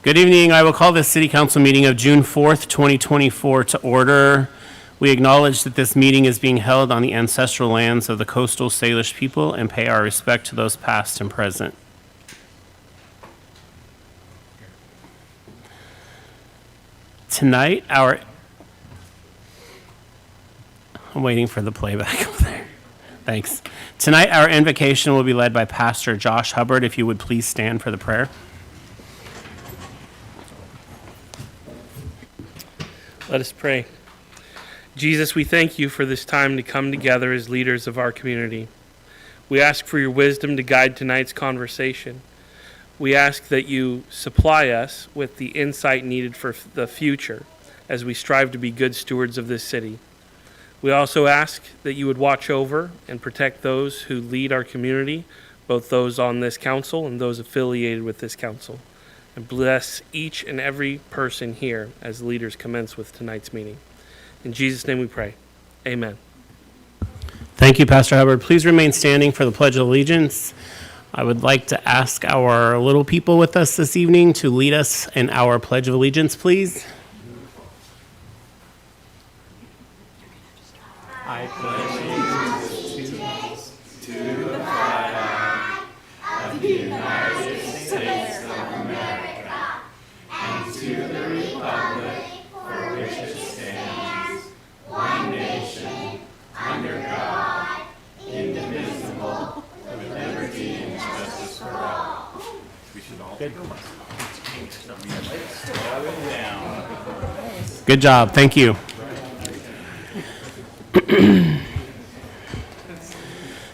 Good evening. I will call this City Council meeting of June 4th, 2024 to order. We acknowledge that this meeting is being held on the ancestral lands of the Coastal Salish people and pay our respect to those past and present. Tonight, I'm waiting for the playback over there. Thanks. Tonight, our invocation will be led by Pastor Josh Hubbard. If you would please stand for the prayer. Let us pray. Jesus, we thank you for this time to come together as leaders of our community. We ask for your wisdom to guide tonight's conversation. We ask that you supply us with the insight needed for the future as we strive to be good stewards of this city. We also ask that you would watch over and protect those who lead our community, both those on this council and those affiliated with this council. And bless each and every person here as leaders commence with tonight's meeting. In Jesus' name we pray. Amen. Thank you, Pastor Hubbard. Please remain standing for the Pledge of Allegiance. I would like to ask our little people with us this evening to lead us in our Pledge of Allegiance, please. I pledge allegiance to the flag of the United States of America and to the republic for which it stands, one nation, under God, indivisible, with liberty and justice for all. We should all good. Good job. Thank you.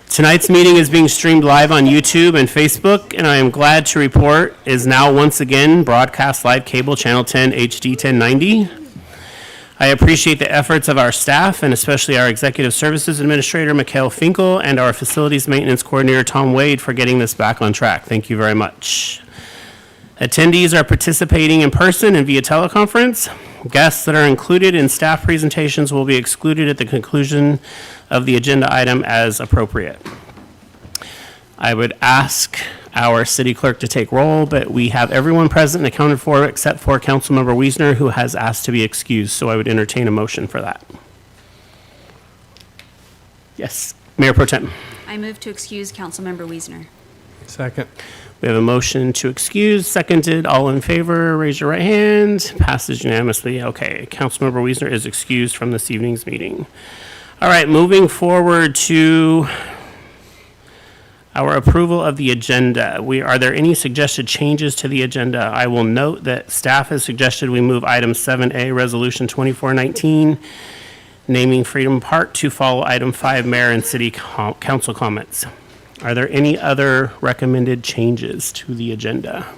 Tonight's meeting is being streamed live on YouTube and Facebook, and I am glad to report is now once again broadcast live cable channel 10 HD 1090. I appreciate the efforts of our staff and especially our Executive Services Administrator, Mikhail Finkel, and our Facilities Maintenance Coordinator, Tom Wade, for getting this back on track. Thank you very much. Attendees are participating in person and via teleconference. Guests that are included in staff presentations will be excluded at the conclusion of the agenda item as appropriate. I would ask our city clerk to take roll, but we have everyone present and accounted for except for Councilmember Wiesner, who has asked to be excused, so I would entertain a motion for that. Yes, Mayor Pro Tem. I move to excuse Councilmember Wiesner. Second. We have a motion to excuse, seconded. All in favor, raise your right hand. Passes unanimously. Okay, Councilmember Wiesner is excused from this evening's meeting. All right, moving forward to our approval of the agenda. Are there any suggested changes to the agenda? I will note that staff has suggested we move item 7A, Resolution 2419, naming Freedom Park, to follow item 5, Mayor and City Council comments. Are there any other recommended changes to the agenda?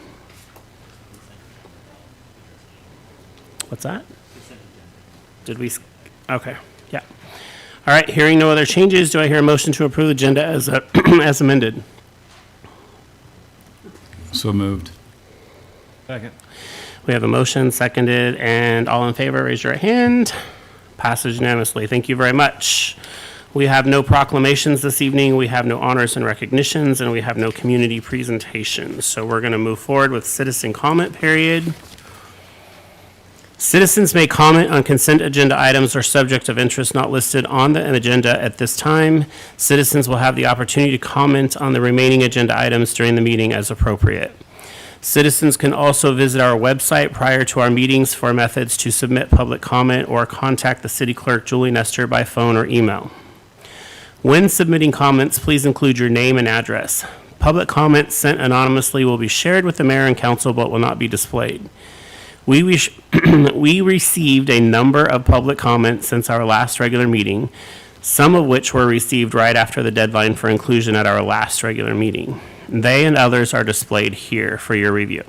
What's that? Did we? Okay, yeah. All right, hearing no other changes, do I hear a motion to approve the agenda as as amended? So moved. Second. We have a motion, seconded, and all in favor, raise your right hand. Passes unanimously. Thank you very much. We have no proclamations this evening, we have no honors and recognitions, and we have no community presentations. So we're going to move forward with citizen comment period. Citizens may comment on consent agenda items or subjects of interest not listed on the agenda at this time. Citizens will have the opportunity to comment on the remaining agenda items during the meeting as appropriate. Citizens can also visit our website prior to our meetings for methods to submit public comment or contact the city clerk, Julie Nestor, by phone or email. When submitting comments, please include your name and address. Public comments sent anonymously will be shared with the mayor and council but will not be displayed. We received a number of public comments since our last regular meeting, some of which were received right after the deadline for inclusion at our last regular meeting. They and others are displayed here for your review.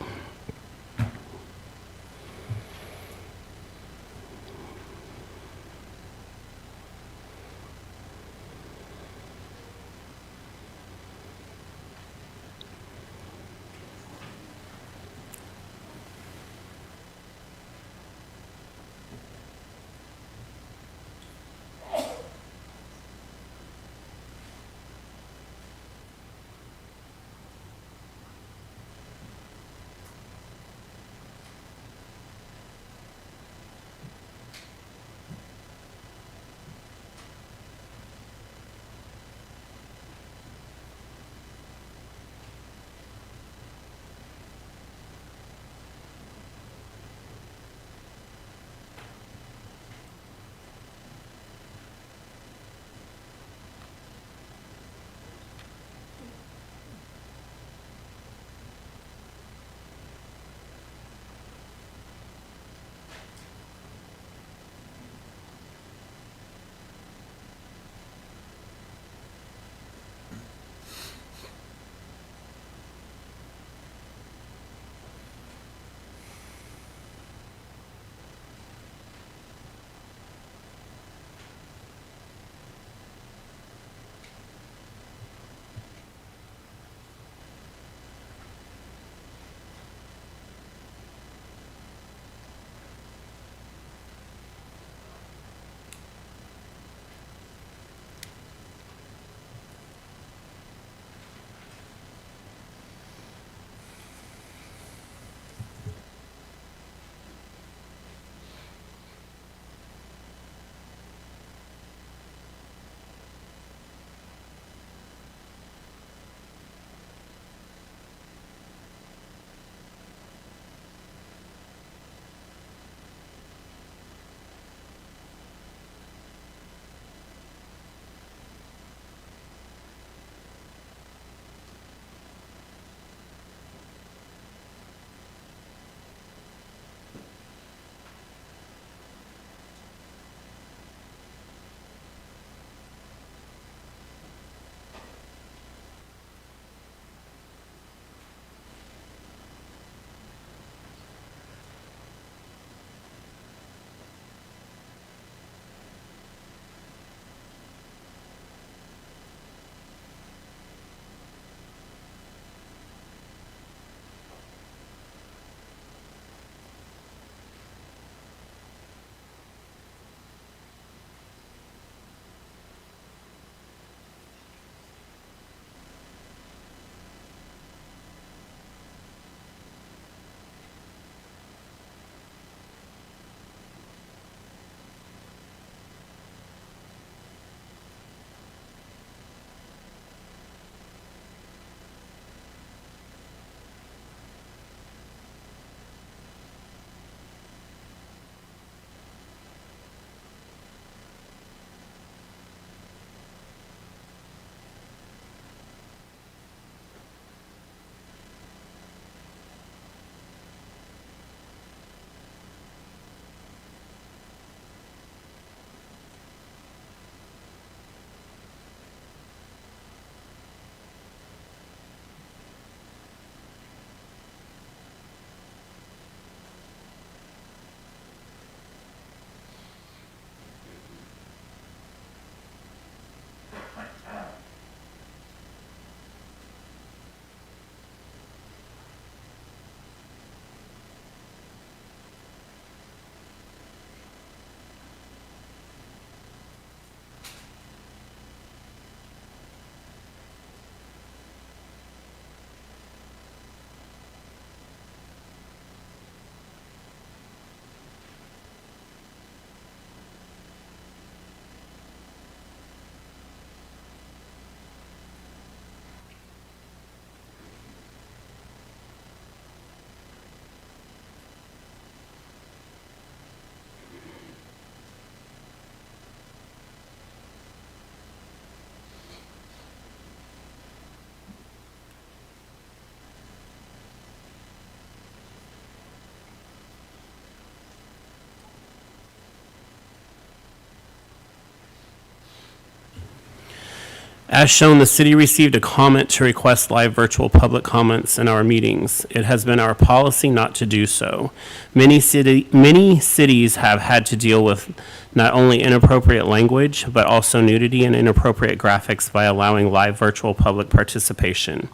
As shown, the city received a comment to request live virtual public comments in our meetings. It has been our policy not to do so. Many cities have had to deal with not only inappropriate language, but also nudity and inappropriate graphics by allowing live virtual public participation,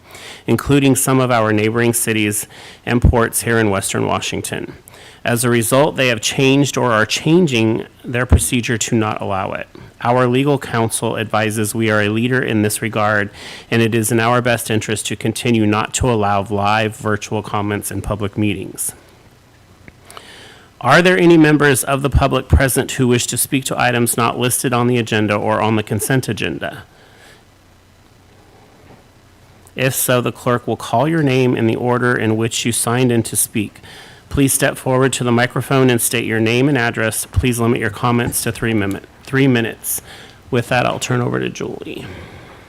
including some of our neighboring cities and ports here in Western Washington. As a result, they have changed or are changing their procedure to not allow it. Our legal counsel advises we are a leader in this regard, and it is in our best interest to continue not to allow live virtual comments in public meetings. Are there any members of the public present who wish to speak to items not listed on the agenda or on the consent agenda? If so, the clerk will call your name in the order in which you signed in to speak. Please step forward to the microphone and state your name and address. Please limit your comments to 3 minutes. With that, I'll turn over to Julie.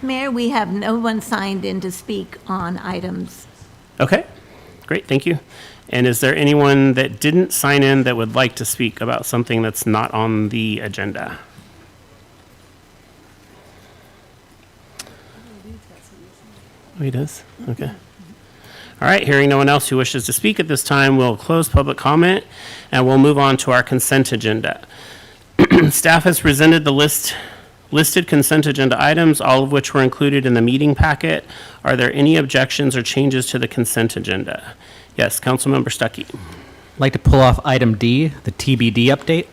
Mayor, we have no one signed in to speak on items. Okay, great, thank you. And is there anyone that didn't sign in that would like to speak about something that's not on the agenda? Oh, he does? Okay. All right, hearing no one else who wishes to speak at this time, we'll close public comment and we'll move on to our consent agenda. Staff has presented the listed consent agenda items, all of which were included in the meeting packet. Are there any objections or changes to the consent agenda? Yes, Councilmember Stuckey. I'd like to pull off item D, the TBD update.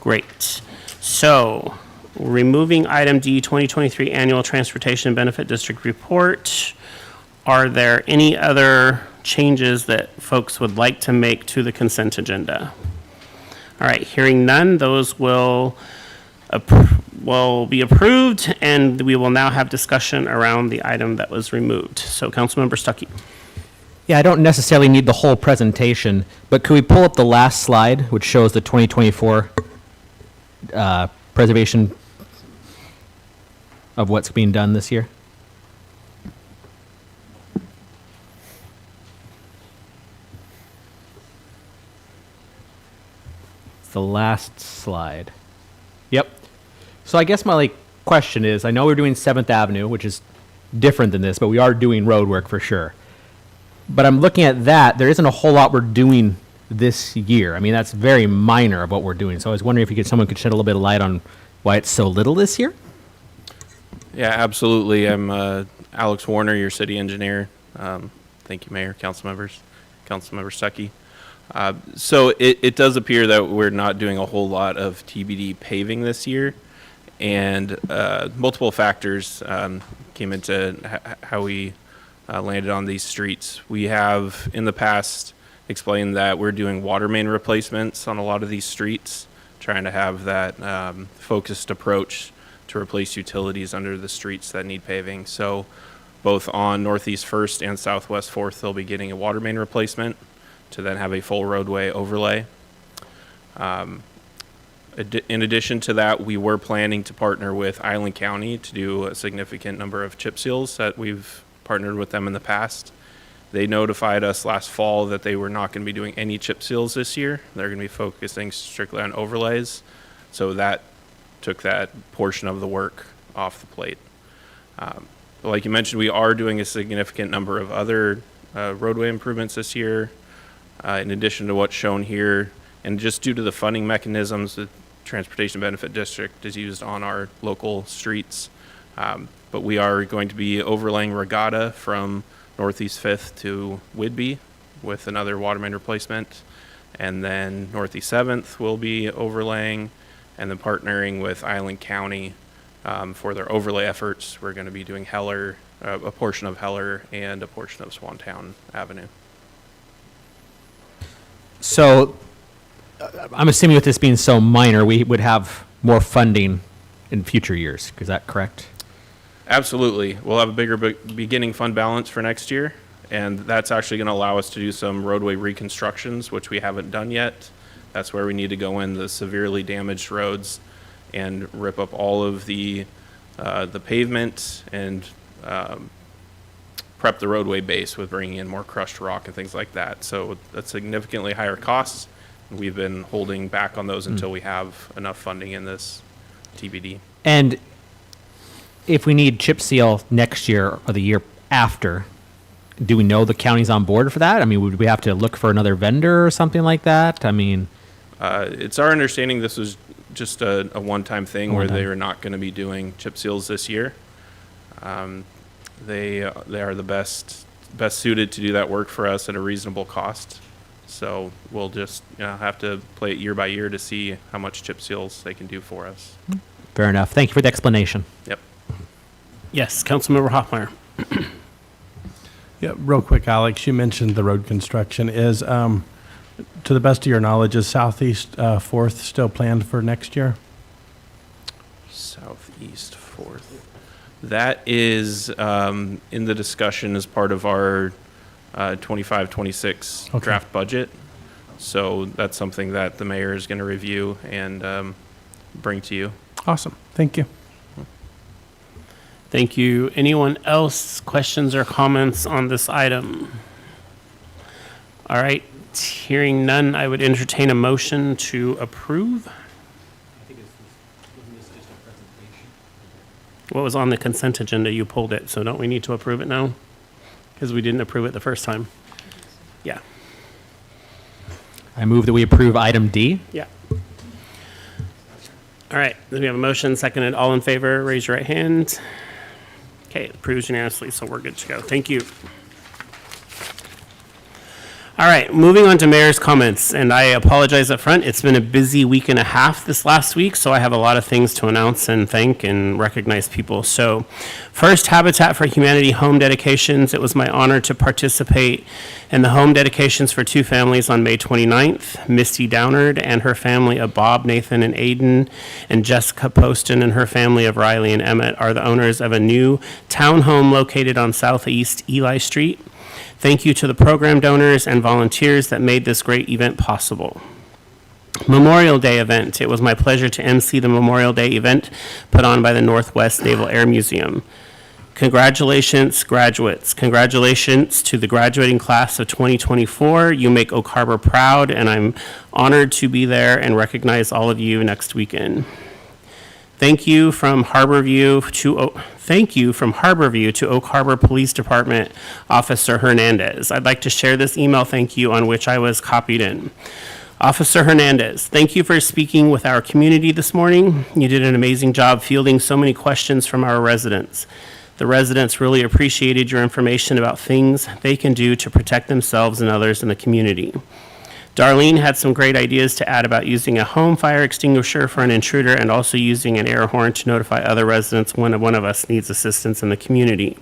Great. So, removing item D, 2023 Annual Transportation Benefit District Report. Are there any other changes that folks would like to make to the consent agenda? All right, hearing none, those will be approved, and we will now have discussion around the item that was removed. So, Councilmember Stuckey. Yeah, I don't necessarily need the whole presentation, but could we pull up the last slide, which shows the 2024 preservation of what's being done this year? It's the last slide. Yep. So I guess my question is, I know we're doing 7th Avenue, which is different than this, but we are doing road work for sure. But I'm looking at that, there isn't a whole lot we're doing this year. I mean, that's very minor of what we're doing. So I was wondering if someone could shed a little bit of light on why it's so little this year? Yeah, absolutely. I'm Alex Warner, your city engineer. Thank you, Mayor, council members, Councilmember Stuckey. So it does appear that we're not doing a whole lot of TBD paving this year, and multiple factors came into how we landed on these streets. We have in the past explained that we're doing water main replacements on a lot of these streets, trying to have that focused approach to replace utilities under the streets that need paving. So both on Northeast 1st and Southwest 4th, they'll be getting a water main replacement to then have a full roadway overlay. In addition to that, we were planning to partner with Island County to do a significant number of chip seals that we've partnered with them in the past. They notified us last fall that they were not going to be doing any chip seals this year. They're going to be focusing strictly on overlays. So that took that portion of the work off the plate. But like you mentioned, we are doing a significant number of other roadway improvements this year. In addition to what's shown here, and just due to the funding mechanisms the Transportation Benefit District is used on our local streets. But we are going to be overlaying Regatta from Northeast 5th to Whidbey with another water main replacement. And then Northeast 7th will be overlaying, and then partnering with Island County for their overlay efforts. We're going to be doing Heller, a portion of Heller and a portion of Swantown Avenue. So I'm assuming with this being so minor, we would have more funding in future years. Is that correct? Absolutely. We'll have a bigger beginning fund balance for next year, and that's actually going to allow us to do some roadway reconstructions, which we haven't done yet. That's where we need to go in the severely damaged roads and rip up all of the pavement and prep the roadway base with bringing in more crushed rock and things like that. So that's significantly higher costs. We've been holding back on those until we have enough funding in this TBD. And if we need chip seal next year or the year after, do we know the county's on board for that? I mean, would we have to look for another vendor or something like that? I mean, It's our understanding this was just a one-time thing where One-time. they are not going to be doing chip seals this year. They are the best suited to do that work for us at a reasonable cost. So we'll just have to play it year by year to see how much chip seals they can do for us. fair enough. Thank you for the explanation. Yep. Yes, Councilmember Hoffmeyer. Yeah, real quick, Alex, you mentioned the road construction. Is, to the best of your knowledge, is Southeast 4th still planned for next year? Southeast 4th. That is in the discussion as part of our 25-26 Okay. draft budget. So that's something that the mayor is going to review and bring to you. Awesome. Thank you. Thank you. Anyone else, questions or comments on this item? All right, hearing none, I would entertain a motion to approve. What was on the consent agenda, you pulled it, so don't we need to approve it now? Because we didn't approve it the first time. Yeah, I move that we approve item D. yeah. All right, then we have a motion, seconded. All in favor, raise your right hand. Okay, it approves unanimously, so we're good to go. Thank you. All right, moving on to mayor's comments, and I apologize up front. It's been a busy week and a half this last week, so I have a lot of things to announce and thank and recognize people. So first, Habitat for Humanity home dedications. It was my honor to participate in the home dedications for two families on May 29th. Misty Downard and her family of Bob, Nathan, and Aiden, and Jessica Poston and her family of Riley and Emmett are the owners of a new townhome located on Southeast Eli Street. Thank you to the program donors and volunteers that made this great event possible. Memorial Day event. It was my pleasure to MC the Memorial Day event put on by the Northwest Naval Air Museum. Congratulations, graduates. Congratulations to the graduating class of 2024. You make Oak Harbor proud, and I'm honored to be there and recognize all of you next weekend. Thank you from Harborview to Oak Harbor Police Department Officer Hernandez. I'd like to share this email thank you on which I was copied in. Officer Hernandez, thank you for speaking with our community this morning. You did an amazing job fielding so many questions from our residents. The residents really appreciated your information about things they can do to protect themselves and others in the community. Darlene had some great ideas to add about using a home fire extinguisher for an intruder and also using an air horn to notify other residents when one of us needs assistance in the community.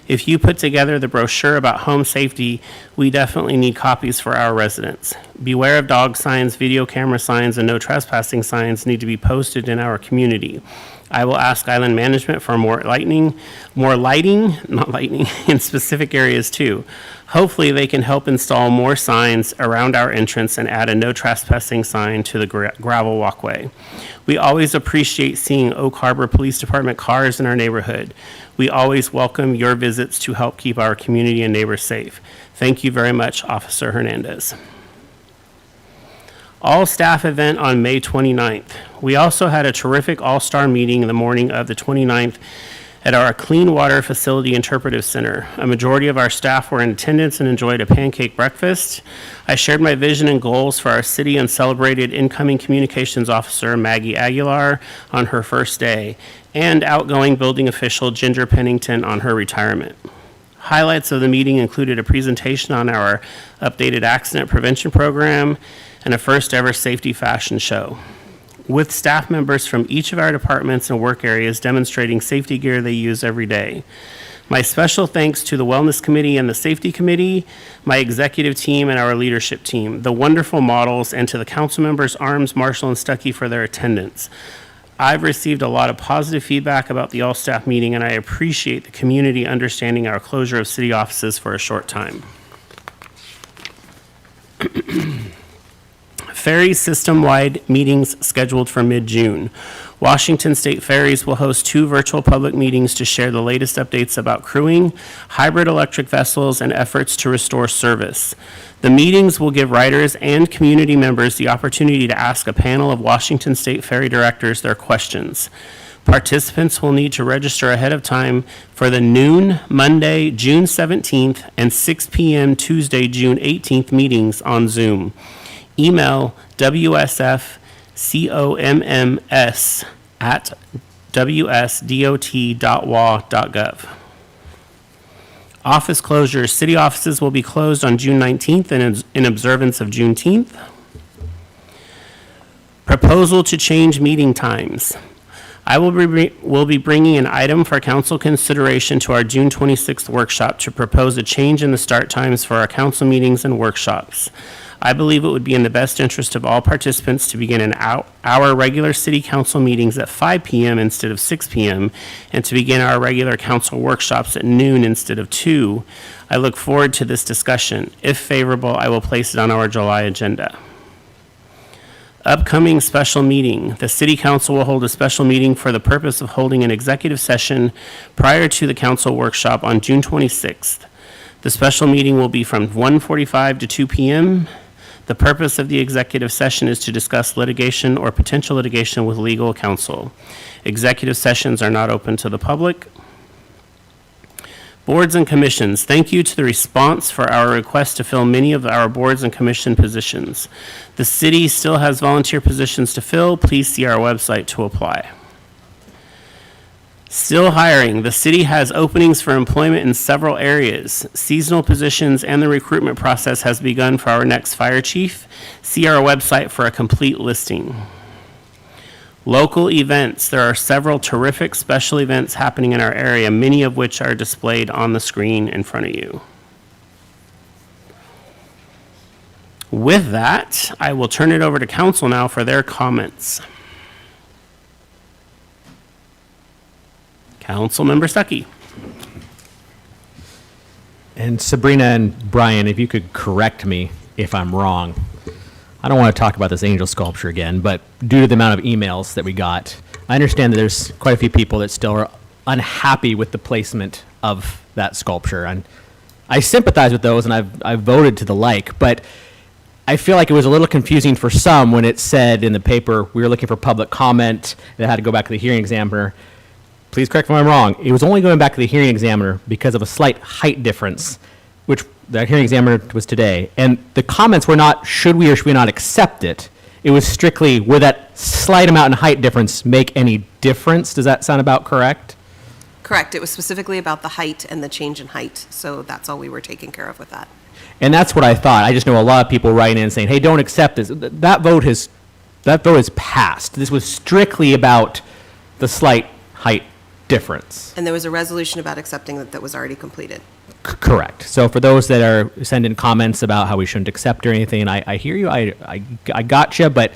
If you put together the brochure about home safety, we definitely need copies for our residents. Beware of dog signs, video camera signs, and no trespassing signs need to be posted in our community. I will ask Island Management for more lighting in specific areas too. Hopefully they can help install more signs around our entrance and add a no trespassing sign to the gravel walkway. We always appreciate seeing Oak Harbor Police Department cars in our neighborhood. We always welcome your visits to help keep our community and neighbors safe. Thank you very much, Officer Hernandez. All-staff event on May 29th. We also had a terrific all-star meeting the morning of the 29th at our Clean Water Facility Interpretive Center. A majority of our staff were in attendance and enjoyed a pancake breakfast. I shared my vision and goals for our city and celebrated incoming communications officer Maggie Aguilar on her first day, and outgoing building official Ginger Pennington on her retirement. Highlights of the meeting included a presentation on our updated accident prevention program and a first ever safety fashion show, with staff members from each of our departments and work areas demonstrating safety gear they use every day. My special thanks to the Wellness Committee and the Safety Committee, my executive team, and our leadership team, the wonderful models, and to the council members Arms, Marshall, and Stuckey for their attendance. I've received a lot of positive feedback about the all-staff meeting, and I appreciate the community understanding our closure of city offices for a short time. Ferry system-wide meetings scheduled for mid-June. Washington State Ferries will host 2 virtual public meetings to share the latest updates about crewing, hybrid electric vessels, and efforts to restore service. The meetings will give riders and community members the opportunity to ask a panel of Washington State Ferry directors their questions. Participants will need to register ahead of time for the noon Monday, June 17th, and 6 p.m. Tuesday, June 18th meetings on Zoom. Email wsfcoms@wsdot.wa.gov. Office closures. City offices will be closed on June 19th in observance of Juneteenth. Proposal to change meeting times. I will be bringing an item for council consideration to our June 26th workshop to propose a change in the start times for our council meetings and workshops. I believe it would be in the best interest of all participants to begin our regular city council meetings at 5 p.m. instead of 6 p.m. and to begin our regular council workshops at noon instead of 2. I look forward to this discussion. If favorable, I will place it on our July agenda. Upcoming special meeting. The City Council will hold a special meeting for the purpose of holding an executive session prior to the council workshop on June 26th. The special meeting will be from 1:45 to 2 p.m. The purpose of the executive session is to discuss litigation or potential litigation with legal counsel. Executive sessions are not open to the public. Boards and commissions. Thank you to the response for our request to fill many of our boards and commission positions. The city still has volunteer positions to fill. Please see our website to apply. Still hiring. The city has openings for employment in several areas. Seasonal positions and the recruitment process has begun for our next fire chief. See our website for a complete listing. Local events. There are several terrific special events happening in our area, many of which are displayed on the screen in front of you. With that, I will turn it over to council now for their comments. Councilmember Stuckey. And Sabrina and Brian, if you could correct me if I'm wrong. I don't want to talk about this angel sculpture again, but due to the amount of emails that we got, I understand that there's quite a few people that still are unhappy with the placement of that sculpture. And I sympathize with those, and I've voted to the like, but I feel like it was a little confusing for some when it said in the paper, we were looking for public comment, that had to go back to the hearing examiner. Please correct me if I'm wrong. It was only going back to the hearing examiner because of a slight height difference, which the hearing examiner was today. And the comments were not, should we or should we not accept it? It was strictly, would that slight amount in height difference make any difference? Does that sound about correct? Correct. It was specifically about the height and the change in height. So that's all we were taking care of with that. And that's what I thought. I just know a lot of people writing in saying, hey, don't accept this. That vote is passed. This was strictly about the slight height difference. And there was a resolution about accepting that was already completed. Correct. So for those that are sending comments about how we shouldn't accept or anything, I hear you. I gotcha, but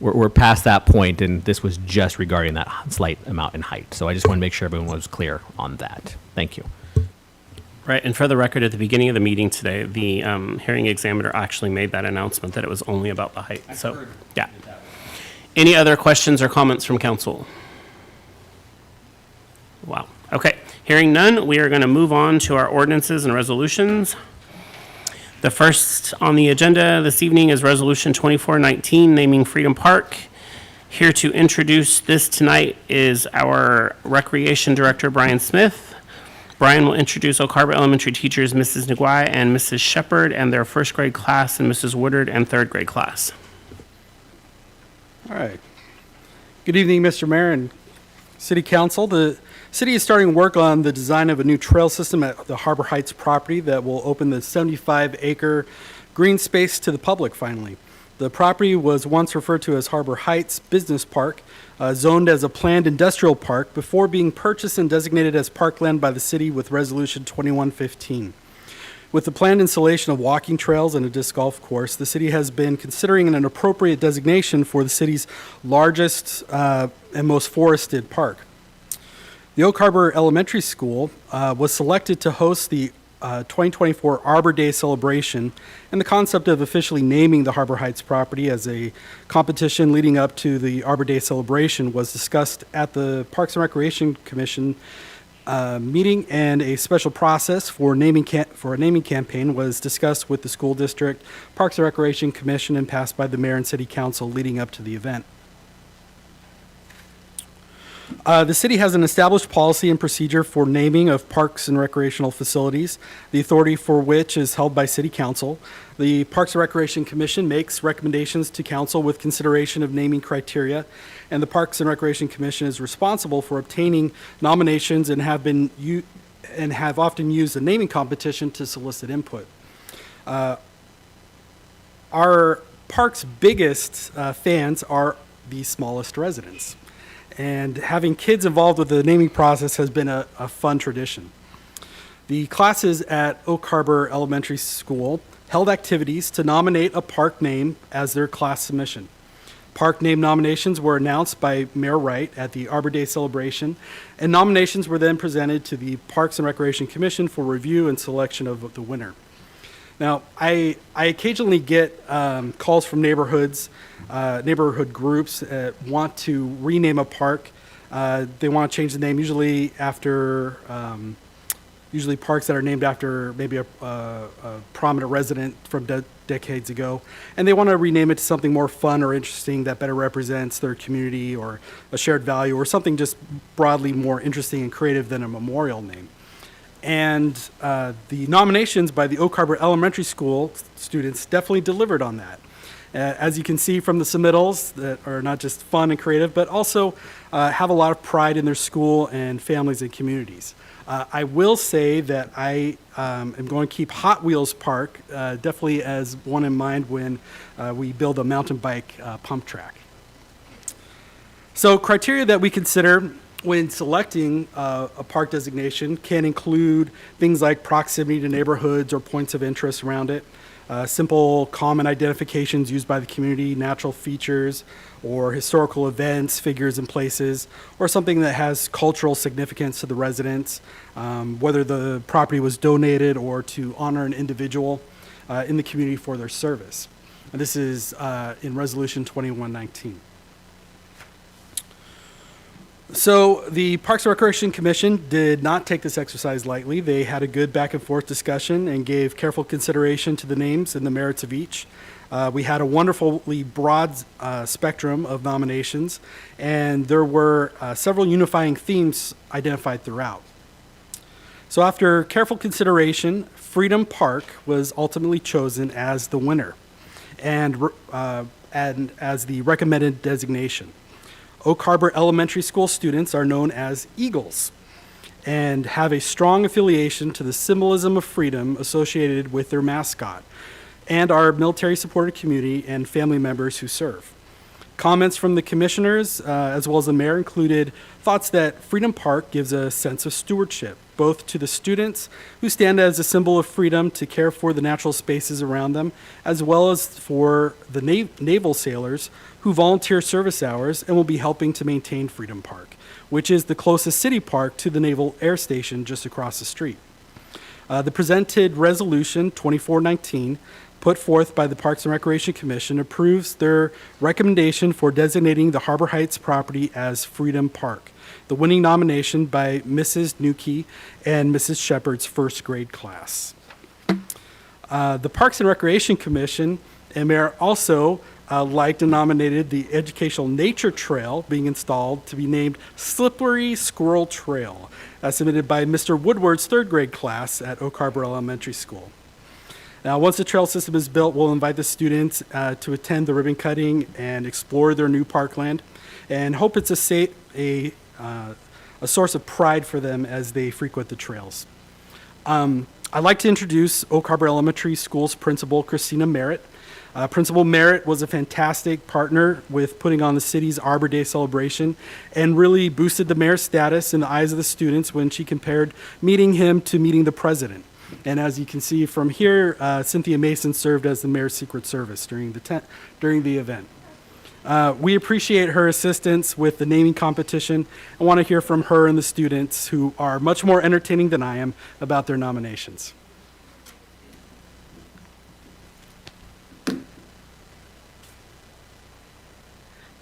we're past that point, and this was just regarding that slight amount in height. So I just want to make sure everyone was clear on that. Thank you. Right, and for the record, at the beginning of the meeting today, the hearing examiner actually made that announcement that it was only about the height. So, yeah. Any other questions or comments from council? Wow. Okay. Hearing none, we are going to move on to our ordinances and resolutions. The first on the agenda this evening is Resolution 2419, naming Freedom Park. Here to introduce this tonight is our Recreation Director, Brian Smith. Brian will introduce Oak Harbor Elementary teachers, Mrs. Nguai and Mrs. Shepard, and their first grade class, and Mrs. Woodard and third grade class. All right. Good evening, Mr. Mayor and City Council. The city is starting work on the design of a new trail system at the Harbor Heights property that will open the 75-acre green space to the public finally. The property was once referred to as Harbor Heights Business Park, zoned as a planned industrial park before being purchased and designated as parkland by the city with Resolution 2115. With the planned installation of walking trails and a disc golf course, the city has been considering an appropriate designation for the city's largest and most forested park. The Oak Harbor Elementary School was selected to host the 2024 Arbor Day celebration, and the concept of officially naming the Harbor Heights property as a competition leading up to the Arbor Day celebration was discussed at the Parks and Recreation Commission meeting, and a special process for a naming campaign was discussed with the school district, Parks and Recreation Commission, and passed by the mayor and city council leading up to the event. The city has an established policy and procedure for naming of parks and recreational facilities, the authority for which is held by City Council. The Parks and Recreation Commission makes recommendations to council with consideration of naming criteria, and the Parks and Recreation Commission is responsible for obtaining nominations and have often used a naming competition to solicit input. Our park's biggest fans are the smallest residents. And having kids involved with the naming process has been a fun tradition. The classes at Oak Harbor Elementary School held activities to nominate a park name as their class submission. Park name nominations were announced by Mayor Wright at the Arbor Day celebration, and nominations were then presented to the Parks and Recreation Commission for review and selection of the winner. Now, I occasionally get calls from neighborhood groups that want to rename a park. They want to change the name, usually parks that are named after maybe a prominent resident from decades ago, and they want to rename it to something more fun or interesting that better represents their community or a shared value or something just broadly more interesting and creative than a memorial name. And the nominations by the Oak Harbor Elementary School students definitely delivered on that. As you can see from the submittals that are not just fun and creative, but also have a lot of pride in their school and families and communities. I will say that I am going to keep Hot Wheels Park definitely as one in mind when we build a mountain bike pump track. So criteria that we consider when selecting a park designation can include things like proximity to neighborhoods or points of interest around it, simple common identifications used by the community, natural features, or historical events, figures, and places, or something that has cultural significance to the residents, whether the property was donated or to honor an individual in the community for their service. And this is in Resolution 2119. So the Parks and Recreation Commission did not take this exercise lightly. They had a good back and forth discussion and gave careful consideration to the names and the merits of each. We had a wonderfully broad spectrum of nominations, and there were several unifying themes identified throughout. So after careful consideration, Freedom Park was ultimately chosen as the winner and as the recommended designation. Oak Harbor Elementary School students are known as Eagles and have a strong affiliation to the symbolism of freedom associated with their mascot and our military-supported community and family members who serve. Comments from the commissioners, as well as the mayor, included thoughts that Freedom Park gives a sense of stewardship, both to the students, who stand as a symbol of freedom to care for the natural spaces around them, as well as for the naval sailors who volunteer service hours and will be helping to maintain Freedom Park, which is the closest city park to the Naval Air Station just across the street. The presented resolution 2419 put forth by the Parks and Recreation Commission approves their recommendation for designating the Harbor Heights property as Freedom Park, the winning nomination by Mrs. Newkey and Mrs. Shepard's first grade class. The Parks and Recreation Commission and Mayor also liked and nominated the educational nature trail being installed to be named Slippery Squirrel Trail, submitted by Mr. Woodward's third grade class at Oak Harbor Elementary School. Now, once the trail system is built, we'll invite the students to attend the ribbon cutting and explore their new parkland, and hope it's a source of pride for them as they frequent the trails. I'd like to introduce Oak Harbor Elementary School's principal, Christina Merritt. Principal Merritt was a fantastic partner with putting on the city's Arbor Day celebration and really boosted the mayor's status in the eyes of the students when she compared meeting him to meeting the president. And as you can see from here, Cynthia Mason served as the mayor's Secret Service during the event. We appreciate her assistance with the naming competition. I want to hear from her and the students, who are much more entertaining than I am, about their nominations.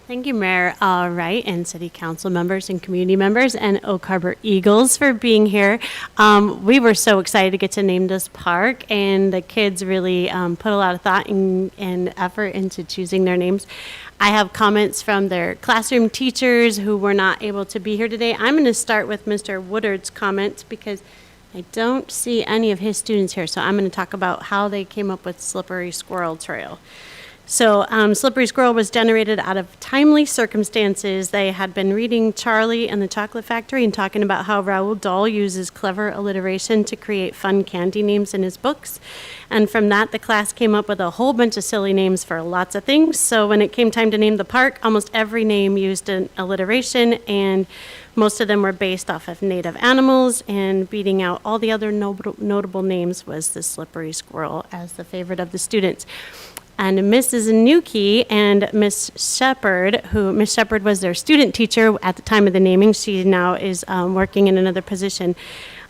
Thank you, Mayor Wright and City Council members and community members and Oak Harbor Eagles for being here. We were so excited to get to name this park, and the kids really put a lot of thought and effort into choosing their names. I have comments from their classroom teachers who were not able to be here today. I'm going to start with Mr. Woodard's comments because I don't see any of his students here, so I'm going to talk about how they came up with Slippery Squirrel Trail. So Slippery Squirrel was generated out of timely circumstances. They had been reading Charlie and the Chocolate Factory and talking about how Roald Dahl uses clever alliteration to create fun candy names in his books. And from that, the class came up with a whole bunch of silly names for lots of things. So when it came time to name the park, almost every name used an alliteration, and most of them were based off of native animals, and beating out all the other notable names was the Slippery Squirrel as the favorite of the students. And Mrs. Nuki and Miss Shepard, Miss Shepard was their student teacher at the time of the naming. She now is working in another position.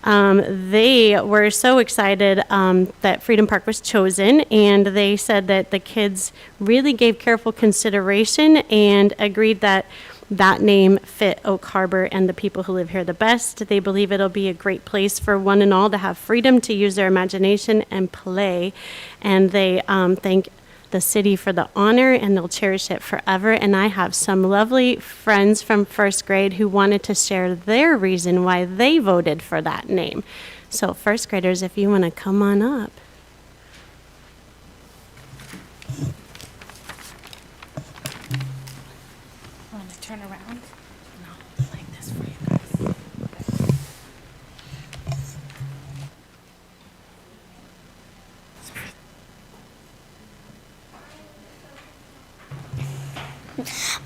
They were so excited that Freedom Park was chosen, and they said that the kids really gave careful consideration and agreed that that name fit Oak Harbor and the people who live here the best. They believe it'll be a great place for one and all to have freedom to use their imagination and play. And they thank the city for the honor, and they'll cherish it forever. And I have some lovely friends from first grade who wanted to share their reason why they voted for that name. So first graders, if you want to come on up. Want to turn around? No, like this for you guys.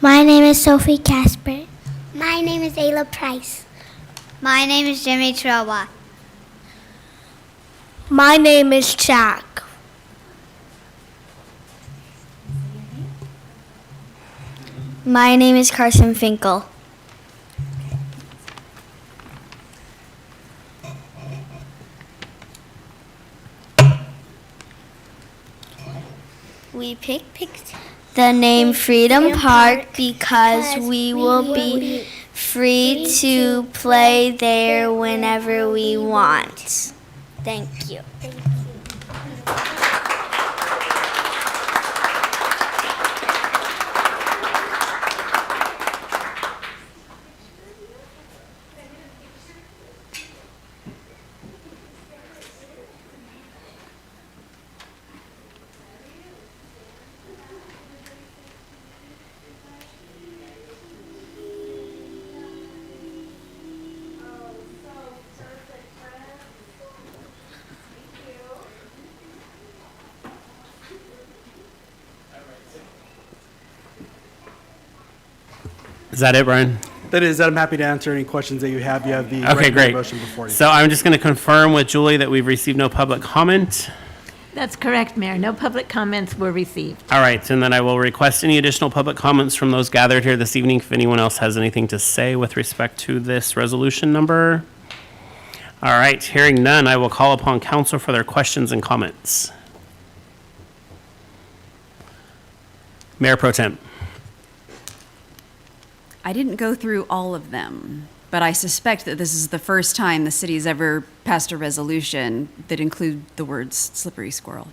My name is Sophie Casper. My name is Ayla Price. My name is Jimmy Trawa. My name is Jack. My name is Carson Finkel. We picked the name Freedom Park because we will be free to play there whenever we want. Thank you. Is that it, Brian? That is, I'm happy to answer any questions that you have. You have the Okay, recommended great. motion before you. So I'm just going to confirm with Julie that we've received no public comment. That's correct, Mayor. No public comments were received. All right, and then I will request any additional public comments from those gathered here this evening if anyone else has anything to say with respect to this resolution number. All right, hearing none, I will call upon council for their questions and comments. Mayor Pro Tem. I didn't go through all of them, but I suspect that this is the first time the city's ever passed a resolution that include the words slippery squirrel.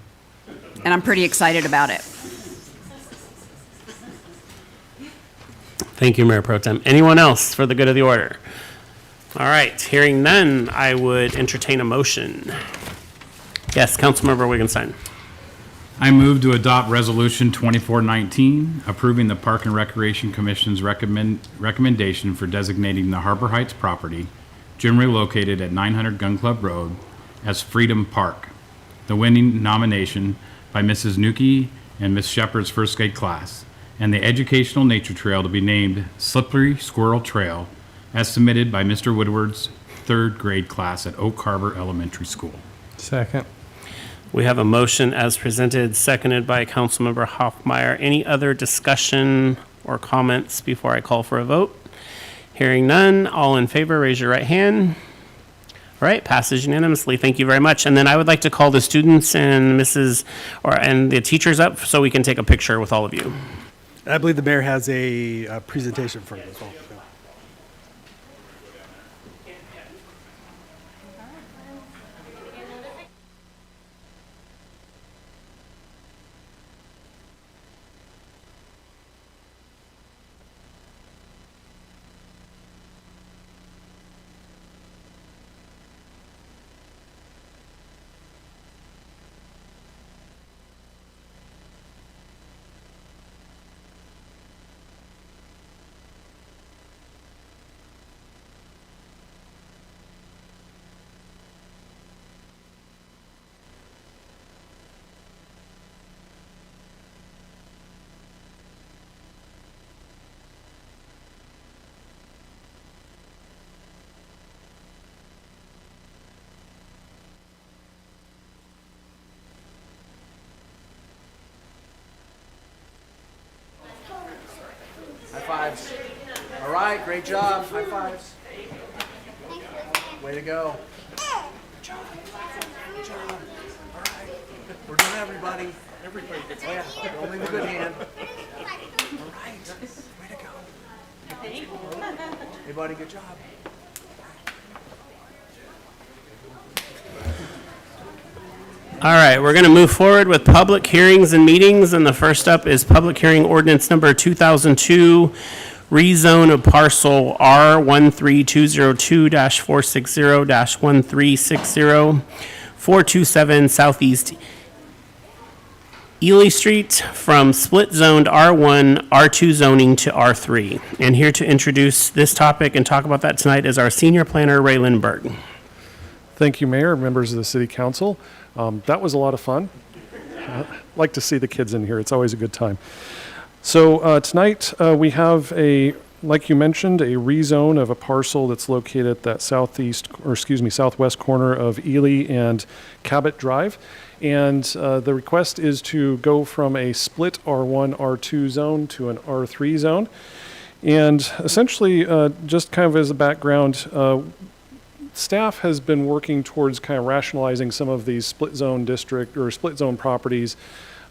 And I'm pretty excited about it. Thank you, Mayor Pro Tem. Anyone else for the good of the order? All right, hearing none, I would entertain a motion. Yes, Councilmember Wigginstein. I move to adopt Resolution 2419, approving the Park and Recreation Commission's recommendation for designating the Harbor Heights property, generally located at 900 Gun Club Road, as Freedom Park. The winning nomination by Mrs. Nuki and Ms. Shepard's first grade class, and the educational nature trail to be named Slippery Squirrel Trail, as submitted by Mr. Woodward's third grade class at Oak Harbor Elementary School. Second. We have a motion as presented, seconded by Councilmember Hoffmeyer. Any other discussion or comments before I call for a vote? Hearing none, all in favor, raise your right hand. All right, passes unanimously. Thank you very much. And then I would like to call the students and and the teachers up so we can take a picture with all of you. I believe the mayor has a presentation for it as well. High fives. All right, great job. High fives. Way to go. Good job. Good job. All right. We're done, everybody. Everybody. Oh, yeah. Only the good hand. All right. Way to go. Hey, buddy, good job. All right, we're going to move forward with public hearings and meetings, and the first up is public hearing ordinance number 2002, rezone of parcel R13202-460-1360, 427 Southeast Ely Street from split zoned R1, R2 zoning to R3. And here to introduce this topic and talk about that tonight is our senior planner, Ray Lindberg. Thank you, Mayor, members of the City Council. That was a lot of fun. Like to see the kids in here. It's always a good time. So tonight we have like you mentioned, a rezone of a parcel that's located at that southwest corner of Ely and Cabot Drive. And the request is to go from a split R1, R2 zone to an R3 zone. And essentially, just kind of as a background, staff has been working towards kind of rationalizing some of these split zone district or split zone properties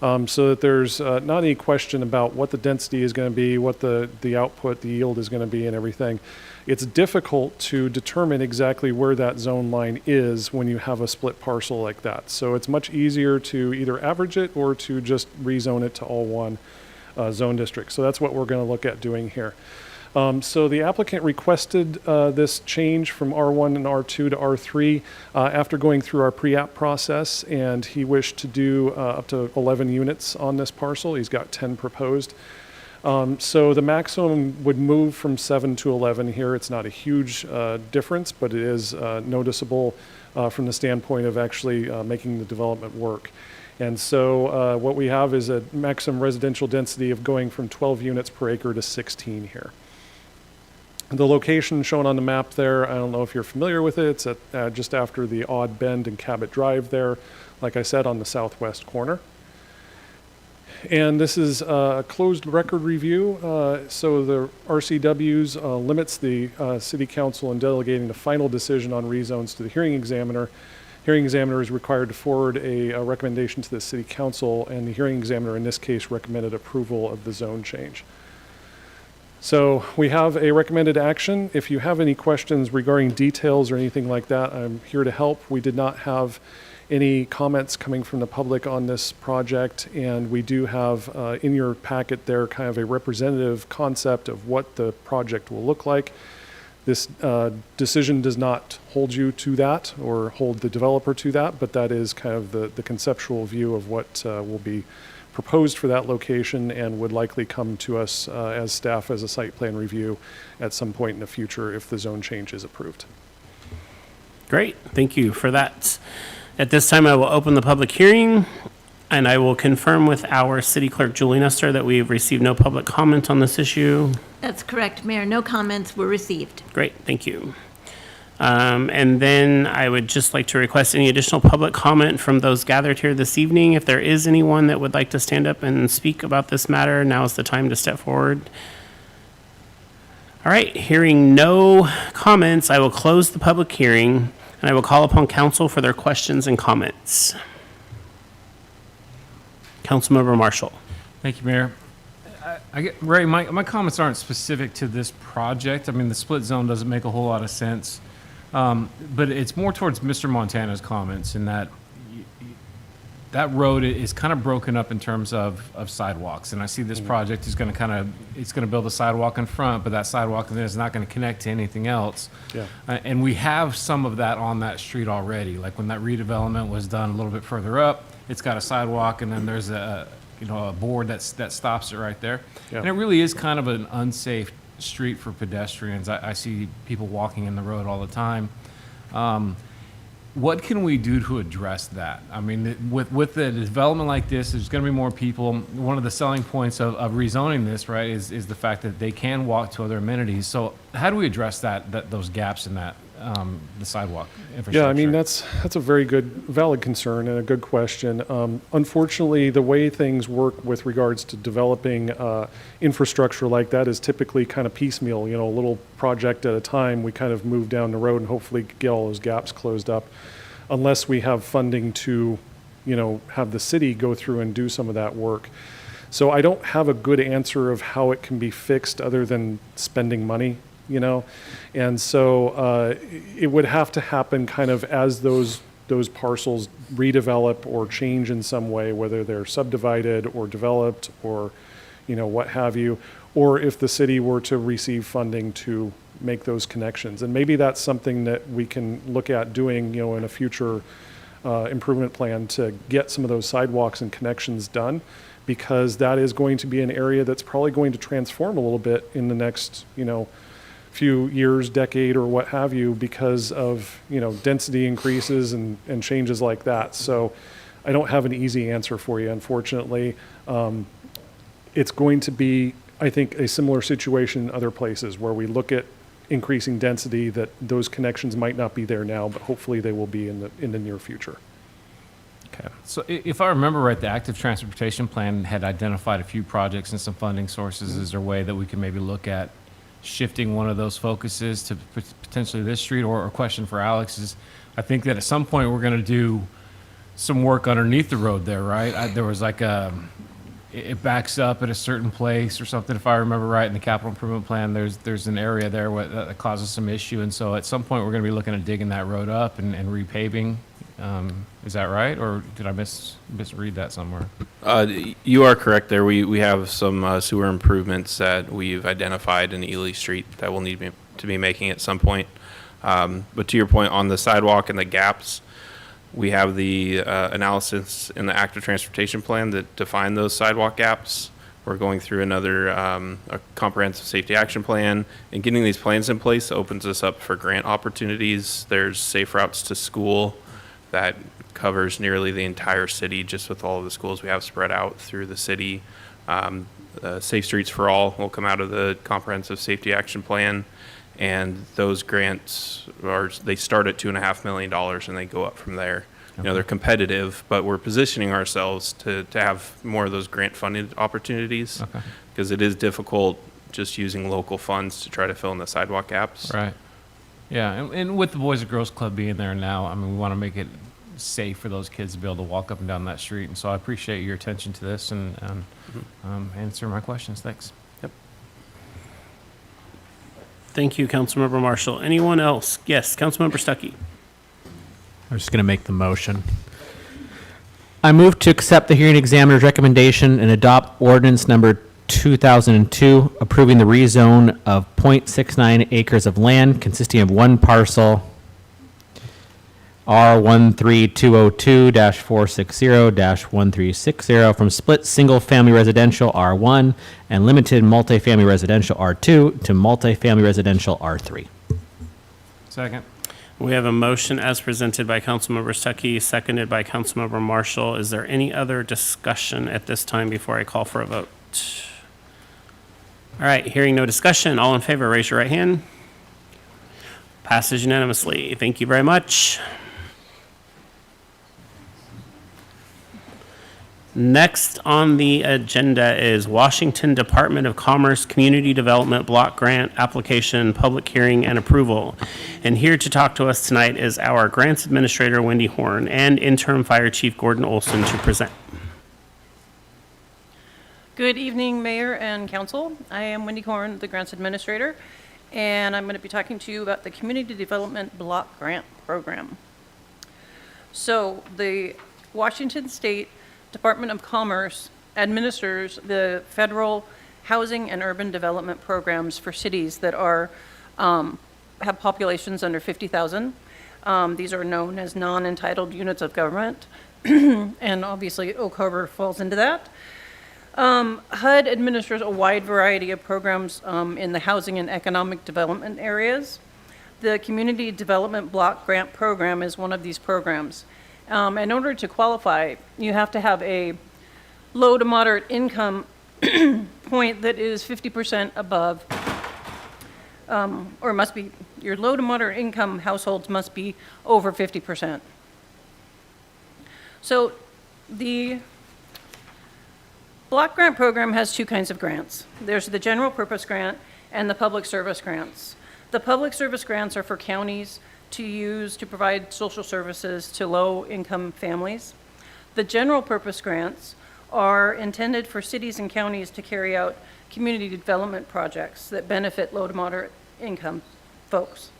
so that there's not any question about what the density is going to be, what the output, the yield is going to be and everything. It's difficult to determine exactly where that zone line is when you have a split parcel like that. So it's much easier to either average it or to just rezone it to all one zone district. So that's what we're going to look at doing here. So the applicant requested this change from R1 and R2 to R3 after going through our pre-app process, and he wished to do up to 11 units on this parcel. He's got 10 proposed. So the maximum would move from 7 to 11 here. It's not a huge difference, but it is noticeable from the standpoint of actually making the development work. And so what we have is a maximum residential density of going from 12 units per acre to 16 here. The location shown on the map there, I don't know if you're familiar with it, it's at, just after the Odd Bend and Cabot Drive there, like I said, on the southwest corner. And this is a closed record review, so the RCWs limits the City Council in delegating the final decision on rezones to the hearing examiner. Hearing examiner is required to forward a recommendation to the City Council, and the hearing examiner in this case recommended approval of the zone change. So we have a recommended action. If you have any questions regarding details or anything like that, I'm here to help. We did not have any comments coming from the public on this project, and we do have in your packet there kind of a representative concept of what the project will look like. This decision does not hold you to that or hold the developer to that, but that is kind of the conceptual view of what will be proposed for that location and would likely come to us as staff as a site plan review at some point in the future if the zone change is approved. Great, thank you for that. At this time, I will open the public hearing, and I will confirm with our city clerk, Julie Nestor, that we've received no public comment on this issue. That's correct, Mayor. No comments were received. Great, thank you. And then I would just like to request any additional public comment from those gathered here this evening. If there is anyone that would like to stand up and speak about this matter, now is the time to step forward. All right, hearing no comments, I will close the public hearing, and I will call upon council for their questions and comments. Councilmember Marshall. Thank you, Mayor. Ray, my comments aren't specific to this project. I mean, the split zone doesn't make a whole lot of sense. But it's more towards Mr. Montana's comments in that that road is kind of broken up in terms of sidewalks. And I see this project is going to it's going to build a sidewalk in front, but that sidewalk then is not going to connect to anything else. Yeah. And we have some of that on that street already. Like when that redevelopment was done a little bit further up, it's got a sidewalk and then there's a board that stops it right there. Yeah. And it really is kind of an unsafe street for pedestrians. I see people walking in the road all the time. What can we do to address that? I mean, with the development like this, there's going to be more people. One of the selling points of rezoning this, right, is the fact that they can walk to other amenities. So how do we address those gaps in that, the sidewalk infrastructure? Yeah, I mean, that's a very good, valid concern and a good question. Unfortunately, the way things work with regards to developing infrastructure like that is typically kind of piecemeal, a little project at a time. We kind of move down the road and hopefully get all those gaps closed up, unless we have funding to, have the city go through and do some of that work. So I don't have a good answer of how it can be fixed other than spending money. And so it would have to happen kind of as those parcels redevelop or change in some way, whether they're subdivided or developed or, what have you, or if the city were to receive funding to make those connections. And maybe that's something that we can look at doing, in a future improvement plan to get some of those sidewalks and connections done, because that is going to be an area that's probably going to transform a little bit in the next, few years, decade, or what have you, because of density increases and changes like that. So I don't have an easy answer for you, unfortunately. It's going to be, I think, a similar situation in other places where we look at increasing density, that those connections might not be there now, but hopefully they will be in the near future. Okay. So if I remember right, the active transportation plan had identified a few projects and some funding sources. Is there a way that we can maybe look at shifting one of those focuses to potentially this street? Or a question for Alex is, I think that at some point we're going to do some work underneath the road there, right? There was like it backs up at a certain place or something, if I remember right, in the capital improvement plan. There's an area there that causes some issue, and so at some point we're going to be looking at digging that road up and repaving. Is that right, or did I misread that somewhere? You are correct there. We have some sewer improvements that we've identified in Ely Street that we'll need to be making at some point. But to your point on the sidewalk and the gaps, we have the analysis in the active transportation plan that define those sidewalk gaps. We're going through another a comprehensive safety action plan, and getting these plans in place opens us up for grant opportunities. There's safe routes to school that covers nearly the entire city, just with all of the schools we have spread out through the city. Safe Streets for All will come out of the comprehensive safety action plan, and those grants they start at $2.5 million and they go up from there. Okay. They're competitive, but we're positioning ourselves to have more of those grant funded opportunities, because it is difficult just using local funds to try to fill in the sidewalk gaps. Right. Yeah, and with the Boys and Girls Club being there now, I mean, we want to make it safe for those kids to be able to walk up and down that street. And so I appreciate your attention to this and answer my questions. Thanks. Yep. Thank you, Councilmember Marshall. Anyone else? Yes, Councilmember Stuckey. I'm just going to make the motion. I move to accept the hearing examiner's recommendation and adopt ordinance number 2002, approving the rezone of 0.69 acres of land consisting of one parcel, R13202-460-1360, from split single-family residential R1 and limited multifamily residential R2 to multifamily residential R3. Second. We have a motion as presented by Councilmember Stuckey, seconded by Councilmember Marshall. Is there any other discussion at this time before I call for a vote? All right, hearing no discussion, all in favor, raise your right hand. Passes unanimously. Thank you very much. Next on the agenda is Washington Department of Commerce Community Development Block Grant Application, Public Hearing and Approval. And here to talk to us tonight is our Grants Administrator, Wendy Horn, and Interim Fire Chief Gordon Olson to present. Good evening, Mayor and Council. I am Wendy Korn, the Grants Administrator, and I'm going to be talking to you about the Community Development Block Grant Program. So, the Washington State Department of Commerce administers the federal housing and urban development programs for cities that are have populations under 50,000. These are known as non-entitled units of government, and obviously Oak Harbor falls into that. HUD administers a wide variety of programs in the housing and economic development areas. The Community Development Block Grant Program is one of these programs. In order to qualify, you have to have a low to moderate income point that is 50% above, or must be, your low to moderate income households must be over 50%. So the Block Grant Program has two kinds of grants. There's the general purpose grant and the public service grants. The public service grants are for counties to use to provide social services to low-income families. The general purpose grants are intended for cities and counties to carry out community development projects that benefit low to moderate income folks.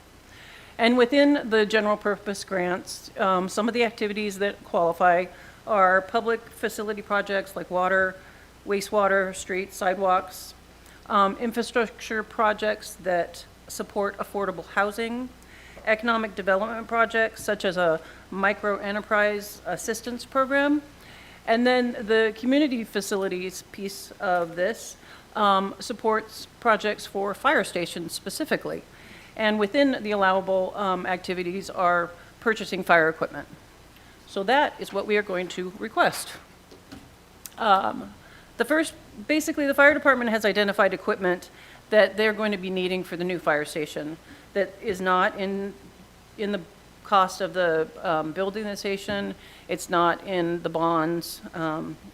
And within the general purpose grants, some of the activities that qualify are public facility projects like water, wastewater, streets, sidewalks, infrastructure projects that support affordable housing, economic development projects such as a micro-enterprise assistance program, and then the community facilities piece of this supports projects for fire stations specifically. And within the allowable activities are purchasing fire equipment. So that is what we are going to request. Basically the fire department has identified equipment that they're going to be needing for the new fire station that is not in the cost of the building the station, it's not in the bonds,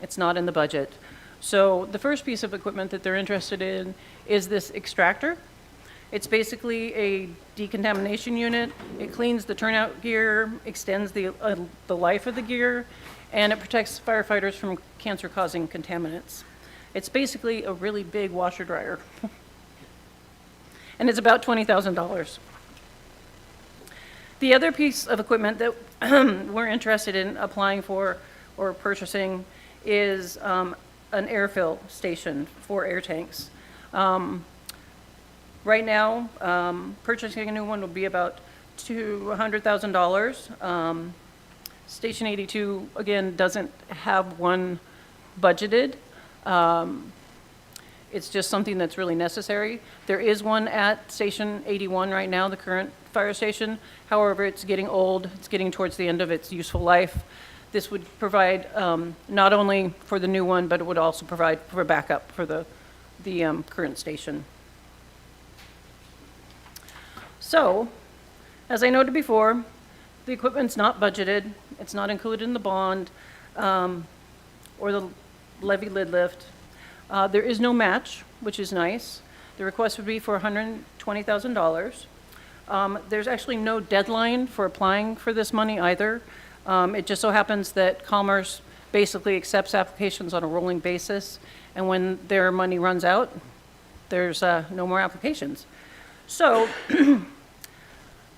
it's not in the budget. So the first piece of equipment that they're interested in is this extractor. It's basically a decontamination unit. It cleans the turnout gear, extends the life of the gear, and it protects firefighters from cancer-causing contaminants. It's basically a really big washer dryer. And it's about $20,000. The other piece of equipment that we're interested in applying for or purchasing is an air fill station for air tanks. Right now, purchasing a new one will be about $200,000. Station 82, again, doesn't have one budgeted. It's just something that's really necessary. There is one at Station 81 right now, the current fire station. However, it's getting old. It's getting towards the end of its useful life. This would provide not only for the new one, but it would also provide for backup for the current station. So, as I noted before, the equipment's not budgeted. It's not included in the bond or the levy lid lift. There is no match, which is nice. The request would be for $120,000. There's actually no deadline for applying for this money either. It just so happens that Commerce basically accepts applications on a rolling basis, and when their money runs out, there's no more applications. So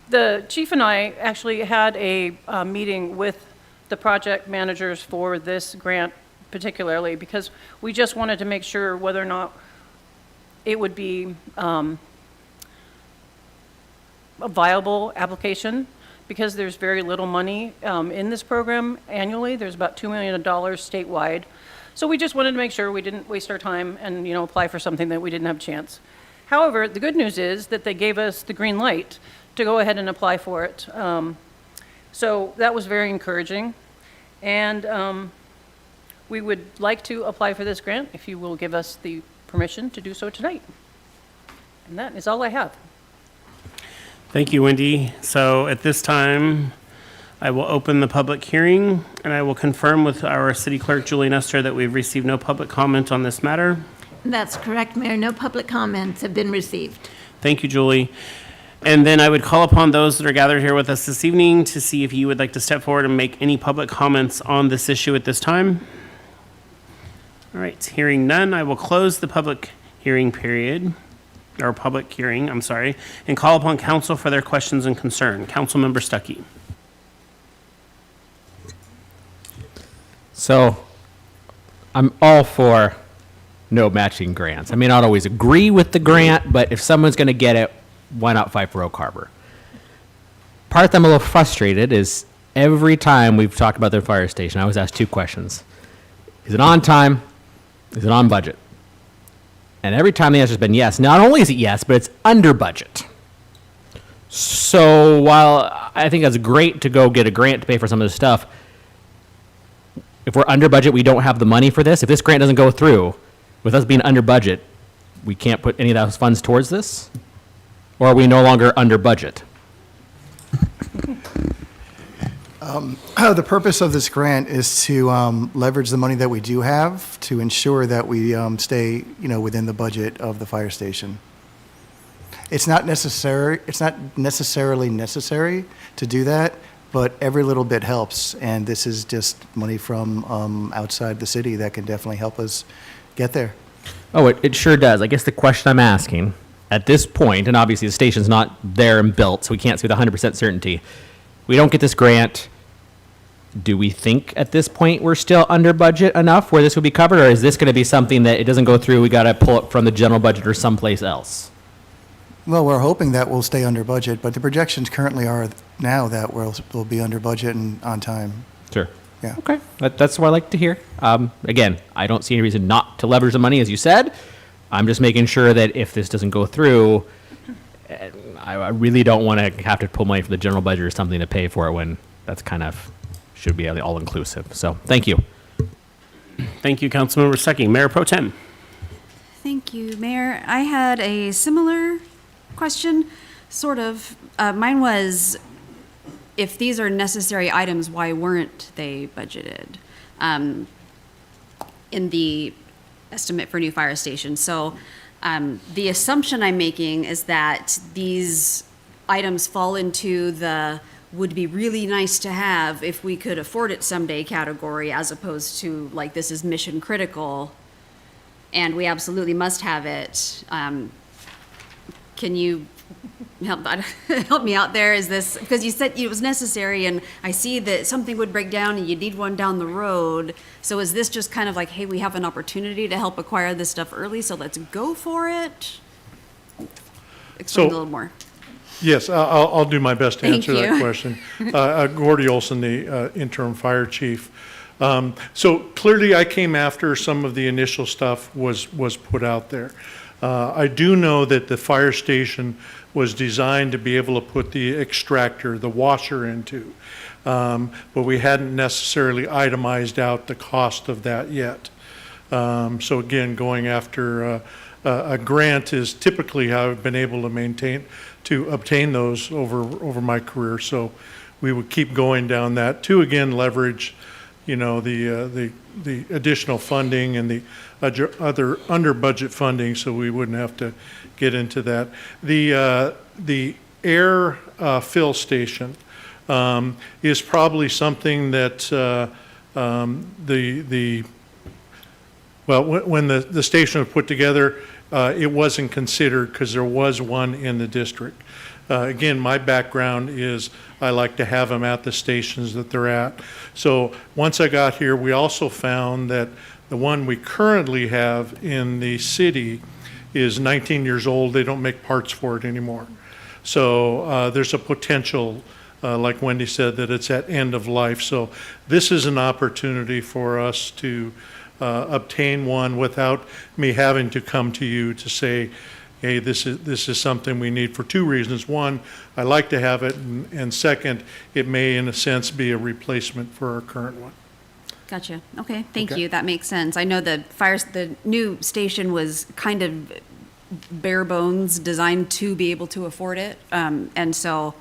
the chief and I actually had a meeting with the project managers for this grant particularly because we just wanted to make sure whether or not it would be a viable application because there's very little money in this program annually. There's about $2 million statewide. So we just wanted to make sure we didn't waste our time and apply for something that we didn't have a chance. However, the good news is that they gave us the green light to go ahead and apply for it. So that was very encouraging. And we would like to apply for this grant if you will give us the permission to do so tonight. And that is all I have. Thank you, Wendy. So at this time, I will open the public hearing, and I will confirm with our city clerk, Julie Nestor, that we've received no public comment on this matter. That's correct, Mayor. No public comments have been received. Thank you, Julie. And then I would call upon those that are gathered here with us this evening to see if you would like to step forward and make any public comments on this issue at this time. All right, hearing none, I will close the public hearing period, or public hearing, I'm sorry, and call upon council for their questions and concern. Councilmember Stuckey. So I'm all for no matching grants. I may not always agree with the grant, but if someone's going to get it, why not fight for Oak Harbor? Part that I'm a little frustrated is every time we've talked about their fire station, I always ask two questions. Is it on time? Is it on budget? And every time the answer's been yes. Not only is it yes, but it's under budget. So while I think that's great to go get a grant to pay for some of this stuff, if we're under budget, we don't have the money for this. If this grant doesn't go through, with us being under budget, we can't put any of those funds towards this? Or are we no longer under budget? The purpose of this grant is to leverage the money that we do have to ensure that we stay, within the budget of the fire station. It's not necessary. It's not necessarily necessary to do that, but every little bit helps. And this is just money from outside the city that can definitely help us get there. Oh, it sure does. I guess the question I'm asking at this point, and obviously the station's not there and built, so we can't say with 100% certainty. We don't get this grant. Do we think at this point we're still under budget enough where this would be covered, or is this going to be something that it doesn't go through, we got to pull it from the general budget or someplace else? Well, we're hoping that we'll stay under budget, but the projections currently are now that we'll be under budget and on time. Sure. Yeah. Okay. That's what I like to hear. Again, I don't see any reason not to leverage the money, as you said. I'm just making sure that if this doesn't go through, I really don't want to have to pull money from the general budget or something to pay for it when that's kind of should be all-inclusive. So, thank you. Thank you, Councilmember Stuckey. Mayor Pro Tem. Thank you, Mayor. I had a similar question, sort of. Mine was, if these are necessary items, why weren't they budgeted in the estimate for new fire station? So the assumption I'm making is that these items fall into the would be really nice to have if we could afford it someday category, as opposed to like this is mission critical and we absolutely must have it. Can you help me out there? Is this, because you said it was necessary and I see that something would break down and you need one down the road. So is this just kind of like, hey, we have an opportunity to help acquire this stuff early, so let's go for it? Explain a little more. Yes, I'll do my best to answer Thank that you. question. Gordy Olson, the interim fire chief. So clearly I came after some of the initial stuff was put out there. I do know that the fire station was designed to be able to put the extractor, the washer into, but we hadn't necessarily itemized out the cost of that yet. So again, going after a grant is typically how I've been able to obtain those over my career. So we would keep going down that to again leverage, the additional funding and the other under budget funding, so we wouldn't have to get into that. The air fill station is probably something that when the station was put together, it wasn't considered because there was one in the district. Again, my background is I like to have them at the stations that they're at. So once I got here, we also found that the one we currently have in the city is 19 years old. They don't make parts for it anymore. So there's a potential, like Wendy said, that it's at end of life. So this is an opportunity for us to obtain one without me having to come to you to say, hey, this is something we need for two reasons. One, I like to have it, and second, it may in a sense be a replacement for our current one. Gotcha. Okay, thank Okay. you. That makes sense. I know the new station was kind of bare bones designed to be able to afford it. And so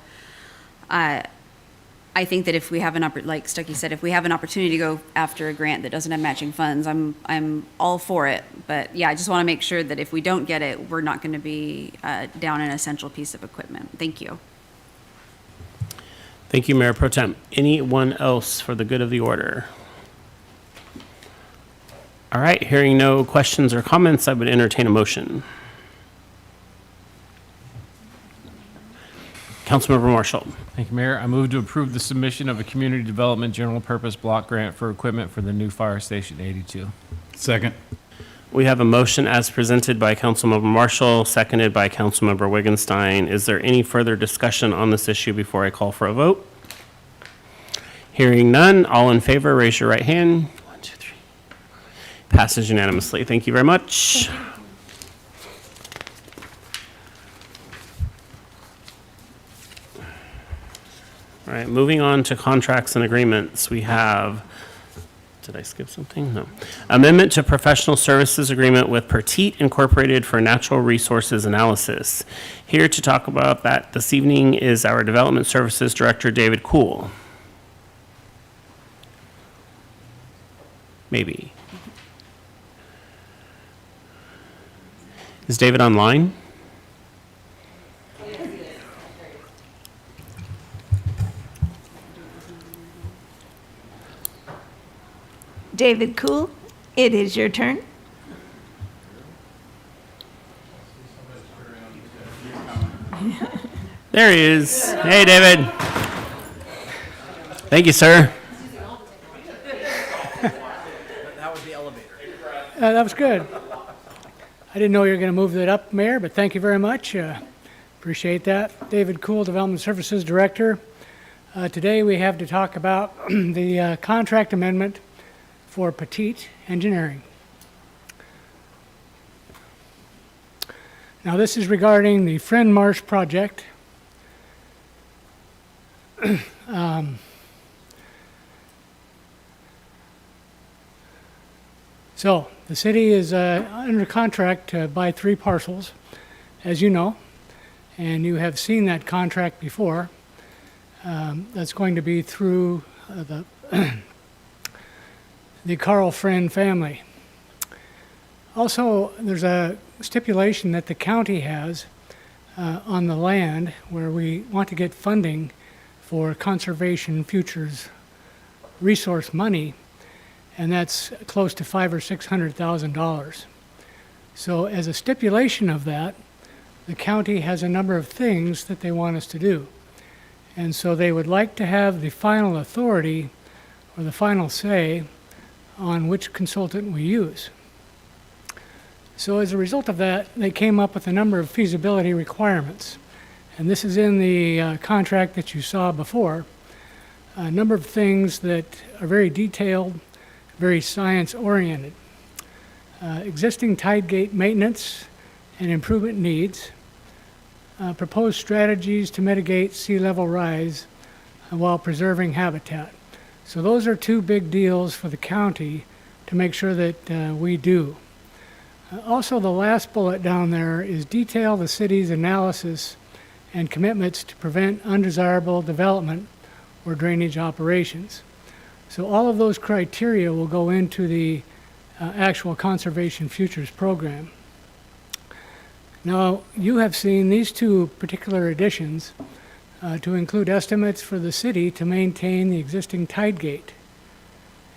I think that if we have like Stuckey said, if we have an opportunity to go after a grant that doesn't have matching funds, I'm all for it. But yeah, I just want to make sure that if we don't get it, we're not going to be down an essential piece of equipment. Thank you. Thank you, Mayor Pro Tem. Anyone else for the good of the order? All right, hearing no questions or comments, I would entertain a motion. Councilmember Marshall. Thank you, Mayor. I move to approve the submission of a community development general purpose block grant for equipment for the new fire station 82. Second. We have a motion as presented by Councilmember Marshall, seconded by Councilmember Wiggenstein. Is there any further discussion on this issue before I call for a vote? Hearing none, all in favor, raise your right hand. 1, 2, 3. Passes unanimously. Thank you very much. All right, moving on to contracts and agreements. We have, did I skip something? No. Amendment to professional services agreement with Pertite Incorporated for natural resources analysis. Here to talk about that this evening is our Development Services Director, David Kuhl. Maybe. Is David online? David Kuhl, it is your turn. There he is. Hey, David. Thank you, sir. That was the elevator. That was good. I didn't know you were going to move that up, Mayor, but thank you very much. Appreciate that. David Kuhl, Development Services Director. Today we have to talk about the contract amendment for Pertite Engineering. Now this is regarding the Friend Marsh project. So the city is under contract to buy 3 parcels, as you know, and you have seen that contract before. That's going to be through the Carl Friend family. Also, there's a stipulation that the county has on the land where we want to get funding for conservation futures resource money, and that's close to $500,000 or $600,000. So as a stipulation of that, the county has a number of things that they want us to do. And so they would like to have the final authority or the final say on which consultant we use. So as a result of that, they came up with a number of feasibility requirements. And this is in the contract that you saw before. A number of things that are very detailed, very science-oriented. Existing tide gate maintenance and improvement needs. Proposed strategies to mitigate sea level rise while preserving habitat. So those are 2 big deals for the county to make sure that we do. Also, the last bullet down there is detail the city's analysis and commitments to prevent undesirable development or drainage operations. So all of those criteria will go into the actual Conservation Futures program. Now, you have seen these 2 particular additions to include estimates for the city to maintain the existing tide gate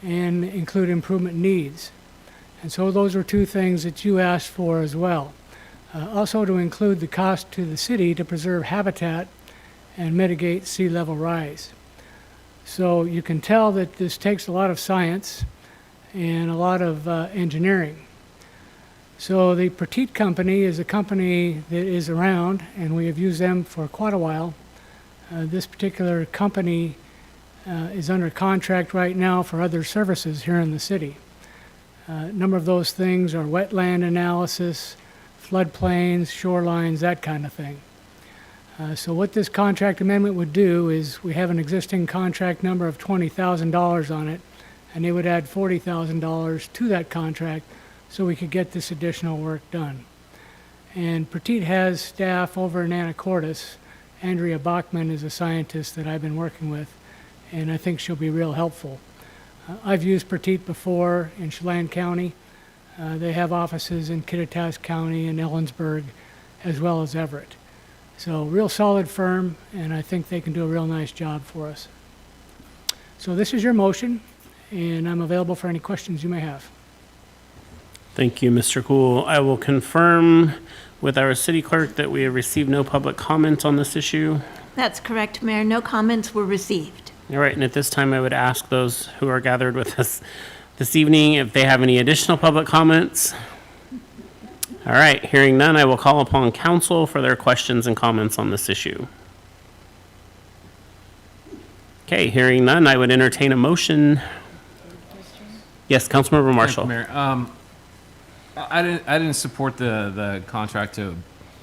and include improvement needs. And so those are 2 things that you asked for as well. Also to include the cost to the city to preserve habitat and mitigate sea level rise. So you can tell that this takes a lot of science and a lot of engineering. So the Pertite Company is a company that is around, and we have used them for quite a while. This particular company is under contract right now for other services here in the city. A number of those things are wetland analysis, floodplains, shorelines, that kind of thing. So what this contract amendment would do is we have an existing contract number of $20,000 on it, and they would add $40,000 to that contract so we could get this additional work done. And Pertite has staff over in Anacortes. Andrea Bachman is a scientist that I've been working with, and I think she'll be real helpful. I've used Pertite before in Chelan County. They have offices in Kittitas County and Ellensburg, as well as Everett. So real solid firm, and I think they can do a real nice job for us. So this is your motion, and I'm available for any questions you may have. Thank you, Mr. Cool. I will confirm with our city clerk that we have received no public comment on this issue. That's correct, Mayor. No comments were received. All right, and at this time, I would ask those who are gathered with us this evening if they have any additional public comments. All right, hearing none, I will call upon council for their questions and comments on this issue. Okay, hearing none, I would entertain a motion. Yes, Councilmember Marshall. Thank you, Mayor. I didn't support the contract to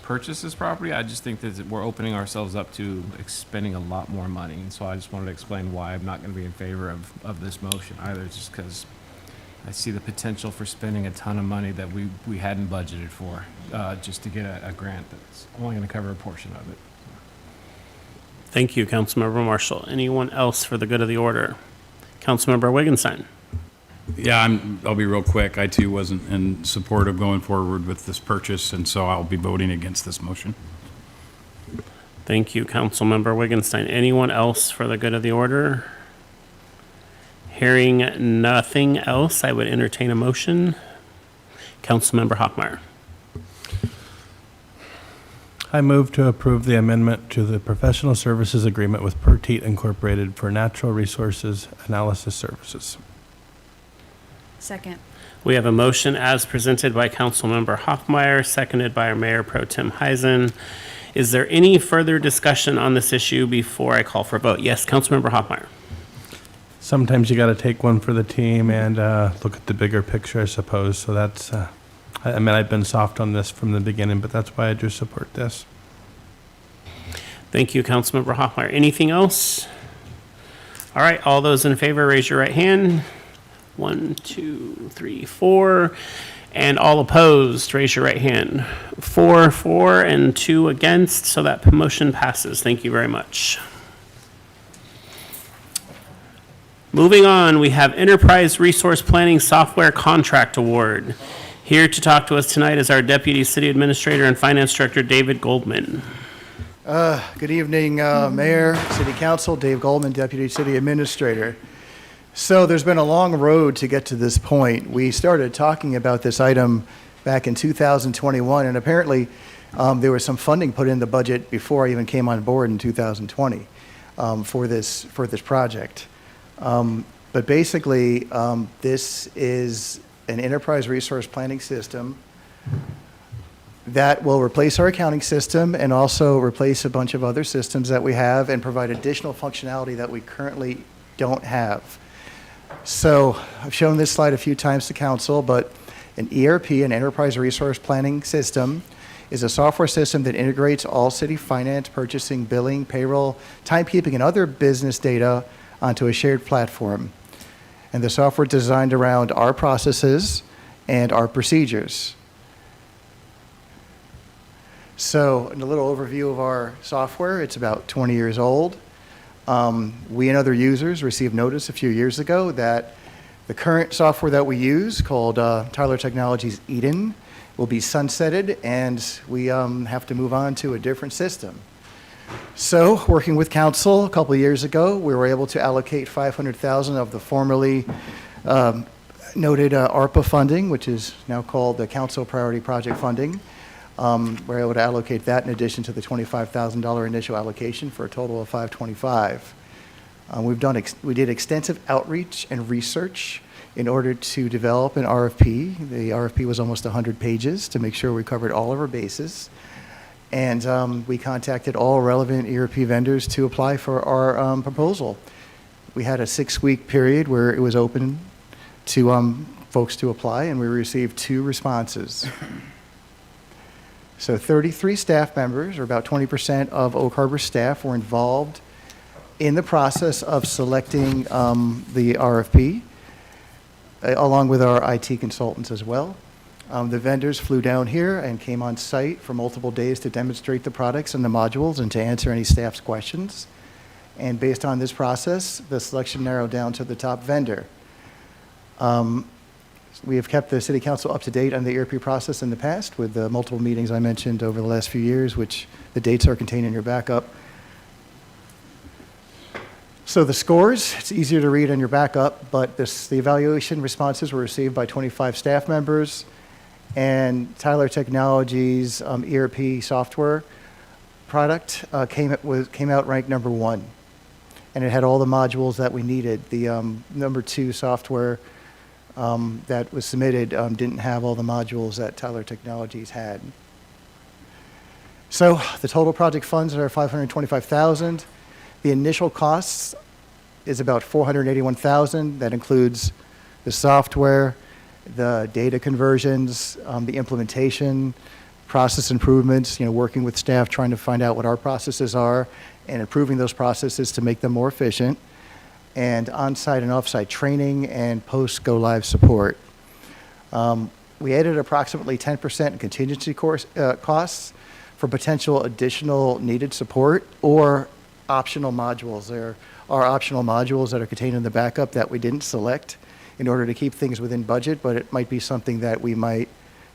purchase this property. I just think that we're opening ourselves up to spending a lot more money. And so I just wanted to explain why I'm not going to be in favor of this motion either, just because I see the potential for spending a ton of money that we hadn't budgeted for just to get a grant that's only going to cover a portion of it. Thank you, Councilmember Marshall. Anyone else for the good of the order? Councilmember Wittgenstein. Yeah, I'll be real quick. I too wasn't in support of going forward with this purchase, and so I'll be voting against this motion. Thank you, Councilmember Wittgenstein. Anyone else for the good of the order? Hearing nothing else, I would entertain a motion. Councilmember Hoffmeyer. I move to approve the amendment to the professional services agreement with Pertite Incorporated for natural resources analysis services. Second. We have a motion as presented by Councilmember Hoffmeyer, seconded by our Mayor Pro Tem Heisen. Is there any further discussion on this issue before I call for a vote? Yes, Councilmember Hoffmeyer. Sometimes you got to take one for the team and look at the bigger picture, I suppose. So that's, I mean, I've been soft on this from the beginning, but that's why I do support this. Thank you, Councilmember Hoffmeyer. Anything else? All right, all those in favor, raise your right hand. 1, 2, 3, 4. And all opposed, raise your right hand. 4, 4, and 2 against, so that motion passes. Thank you very much. Moving on, we have Enterprise Resource Planning Software Contract Award. Here to talk to us tonight is our Deputy City Administrator and Finance Director, David Goldman. Good evening, Mayor, City Council, Dave Goldman, Deputy City Administrator. So there's been a long road to get to this point. We started talking about this item back in 2021, and apparently there was some funding put in the budget before I even came on board in 2020 for this project. But basically, this is an enterprise resource planning system that will replace our accounting system and also replace a bunch of other systems that we have and provide additional functionality that we currently don't have. So I've shown this slide a few times to council, but an ERP, an enterprise resource planning system, is a software system that integrates all city finance, purchasing, billing, payroll, timekeeping, and other business data onto a shared platform. And the software is designed around our processes and our procedures. So a little overview of our software. It's about 20 years old. We and other users received notice a few years ago that the current software that we use, called Tyler Technologies Eden, will be sunsetted, and we have to move on to a different system. So, working with council a couple of years ago, we were able to allocate $500,000 of the formerly noted ARPA funding, which is now called the Council Priority Project Funding. We're able to allocate that in addition to the $25,000 initial allocation for a total of $525,000. We did extensive outreach and research in order to develop an RFP. The RFP was almost 100 pages to make sure we covered all of our bases. And we contacted all relevant ERP vendors to apply for our proposal. We had a 6-week period where it was open to folks to apply, and we received 2 responses. So 33 staff members, or about 20% of Oak Harbor staff, were involved in the process of selecting the RFP, along with our IT consultants as well. The vendors flew down here and came on site for multiple days to demonstrate the products and the modules and to answer any staff's questions. And based on this process, the selection narrowed down to the top vendor. We have kept the City Council up to date on the ERP process in the past with the multiple meetings I mentioned over the last few years, which the dates are contained in your backup. So the scores, it's easier to read on your backup, but the evaluation responses were received by 25 staff members And Tyler Technologies ERP software product came out ranked number 1. And it had all the modules that we needed. The number 2 software that was submitted didn't have all the modules that Tyler Technologies had. So the total project funds are $525,000. The initial costs is about $481,000. That includes the software, the data conversions, the implementation, process improvements, working with staff trying to find out what our processes are and improving those processes to make them more efficient, and on-site and off-site training and post-go-live support. We added approximately 10% in contingency costs for potential additional needed support or optional modules. There are optional modules that are contained in the backup that we didn't select in order to keep things within budget, but it might be something that we might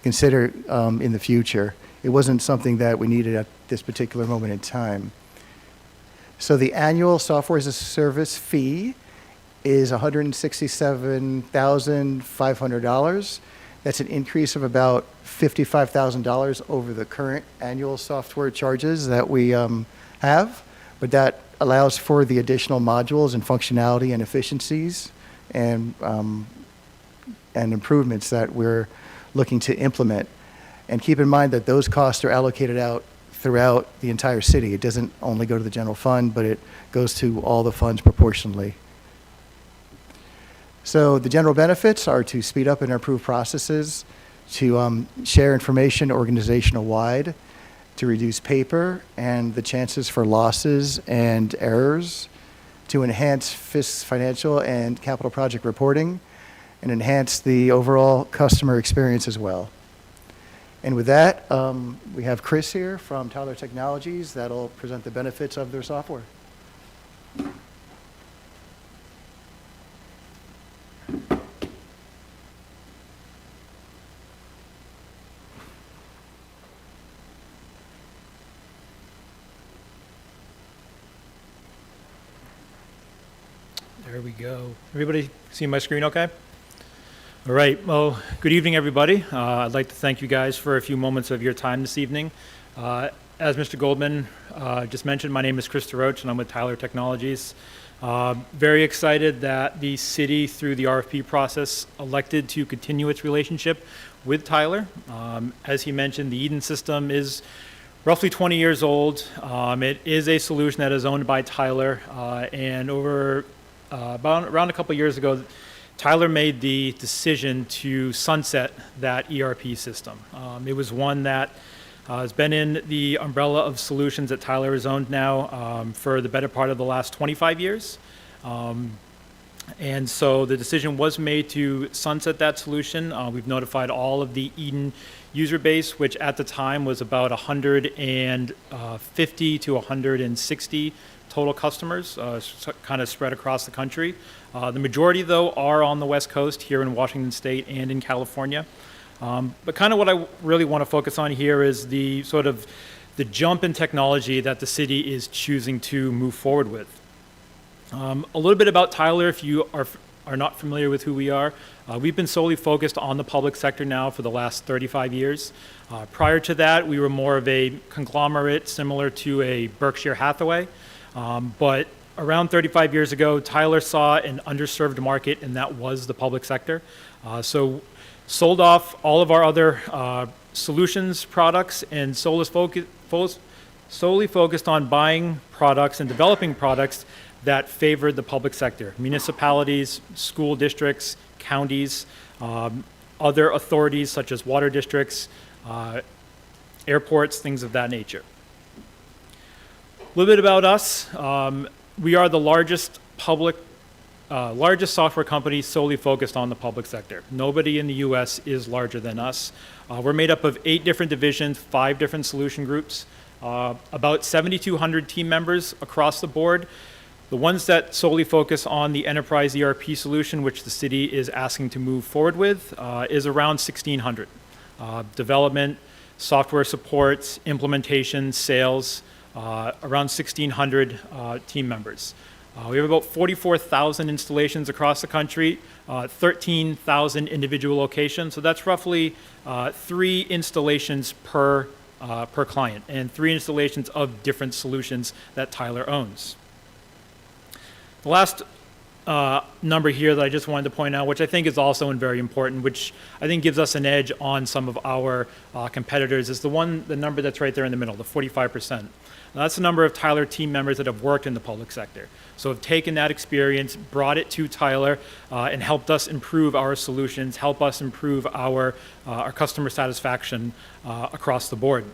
consider in the future. It wasn't something that we needed at this particular moment in time. So the annual software as a service fee is $167,500. That's an increase of about $55,000 over the current annual software charges that we have, but that allows for the additional modules and functionality and efficiencies and improvements that we're looking to implement. And keep in mind that those costs are allocated out throughout the entire city. It doesn't only go to the general fund, but it goes to all the funds proportionally. So the general benefits are to speed up and improve processes, to share information organizational-wide, to reduce paper and the chances for losses and errors, to enhance financial and capital project reporting, and enhance the overall customer experience as well. And with that, we have Chris here from Tyler Technologies that'll present the benefits of their software. There we go. Everybody see my screen okay? All right. Well, good evening, everybody. I'd like to thank you guys for a few moments of your time this evening. As Mr. Goldman just mentioned, my name is Chris DeRoach, and I'm with Tyler Technologies. Very excited that the city, through the RFP process, elected to continue its relationship with Tyler. As he mentioned, the Eden system is roughly 20 years old. It is a solution that is owned by Tyler, and over around a couple years ago, Tyler made the decision to sunset that ERP system. It was one that has been in the umbrella of solutions that Tyler has owned now for the better part of the last 25 years. And so the decision was made to sunset that solution. We've notified all of the Eden user base, which at the time was about 150 to 160 total customers, kind of spread across the country. The majority, though, are on the West Coast here in Washington State and in California. But kind of what I really want to focus on here is the sort of the jump in technology that the city is choosing to move forward with. A little bit about Tyler, if you are not familiar with who we are. We've been solely focused on the public sector now for the last 35 years. Prior to that, we were more of a conglomerate similar to a Berkshire Hathaway. But around 35 years ago, Tyler saw an underserved market, and that was the public sector. So sold off all of our other solutions products and solely focused on buying products and developing products that favored the public sector, municipalities, school districts, counties, other authorities such as water districts, airports, things of that nature. A little bit about us. We are the largest software company solely focused on the public sector. Nobody in the U.S. is larger than us. We're made up of 8 different divisions, 5 different solution groups, about 7,200 team members across the board. The ones that solely focus on the enterprise ERP solution, which the city is asking to move forward with, is around 1,600. Development, software support, implementation, sales, around 1,600 team members. We have about 44,000 installations across the country, 13,000 individual locations. So that's roughly 3 installations per client, and 3 installations of different solutions that Tyler owns. The last number here that I just wanted to point out, which I think is also very important, which I think gives us an edge on some of our competitors, is the number that's right there in the middle, the 45%. Now, that's the number of Tyler team members that have worked in the public sector. So have taken that experience, brought it to Tyler, and helped us improve our solutions, help us improve our customer satisfaction across the board.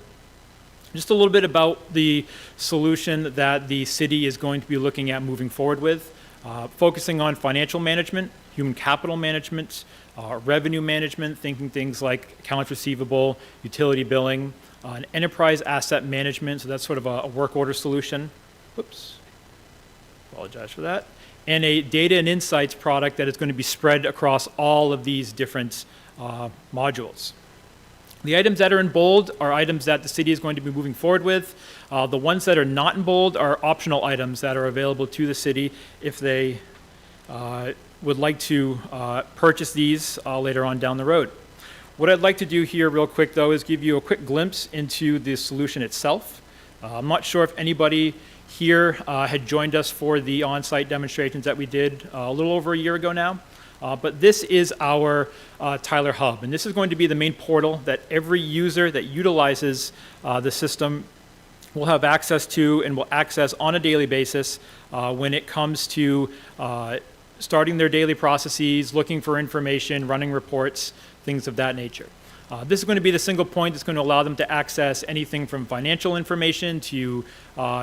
Just a little bit about the solution that the city is going to be looking at moving forward with, focusing on financial management, human capital management, revenue management, thinking things like accounts receivable, utility billing, an enterprise asset management, so that's sort of a work order solution. Whoops, apologize for that. And a data and insights product that is going to be spread across all of these different modules. The items that are in bold are items that the city is going to be moving forward with. The ones that are not in bold are optional items that are available to the city if they would like to purchase these later on down the road. What I'd like to do here real quick, though, is give you a quick glimpse into the solution itself. I'm not sure if anybody here had joined us for the on-site demonstrations that we did a little over a year ago now. But this is our Tyler Hub, and this is going to be the main portal that every user that utilizes the system will have access to and will access on a daily basis when it comes to starting their daily processes, looking for information, running reports, things of that nature. This is going to be the single point that's going to allow them to access anything from financial information to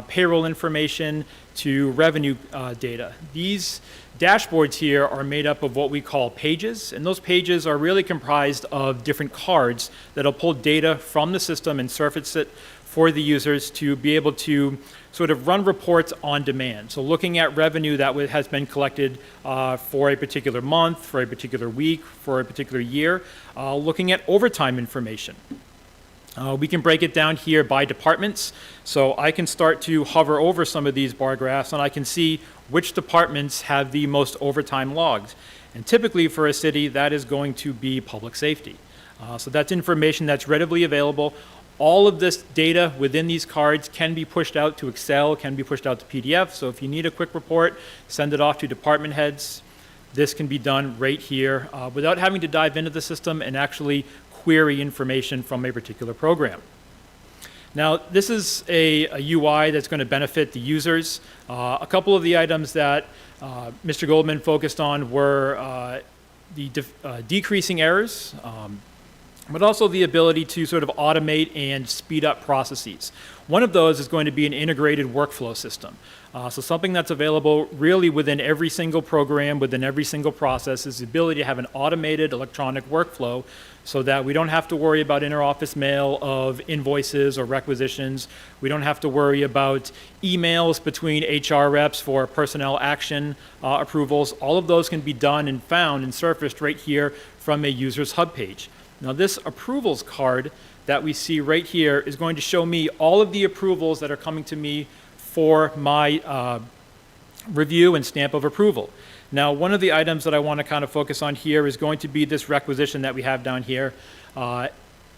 payroll information to revenue data. These dashboards here are made up of what we call pages, and those pages are really comprised of different cards that'll pull data from the system and surface it for the users to be able to sort of run reports on demand. So looking at revenue that has been collected for a particular month, for a particular week, for a particular year, looking at overtime information. We can break it down here by departments. So I can start to hover over some of these bar graphs and I can see which departments have the most overtime logged. And typically for a city, that is going to be public safety. So that's information that's readily available. All of this data within these cards can be pushed out to Excel, can be pushed out to PDF. So if you need a quick report, send it off to department heads. This can be done right here without having to dive into the system and actually query information from a particular program. Now, this is a UI that's going to benefit the users. A couple of the items that Mr. Goldman focused on were the decreasing errors, but also the ability to sort of automate and speed up processes. One of those is going to be an integrated workflow system. So something that's available really within every single program, within every single process, is the ability to have an automated electronic workflow so that we don't have to worry about interoffice mail of invoices or requisitions. We don't have to worry about emails between HR reps for personnel action approvals. All of those can be done and found and surfaced right here from a user's hub page. Now, this approvals card that we see right here is going to show me all of the approvals that are coming to me for my review and stamp of approval. Now, one of the items that I want to kind of focus on here is going to be this requisition that we have down here.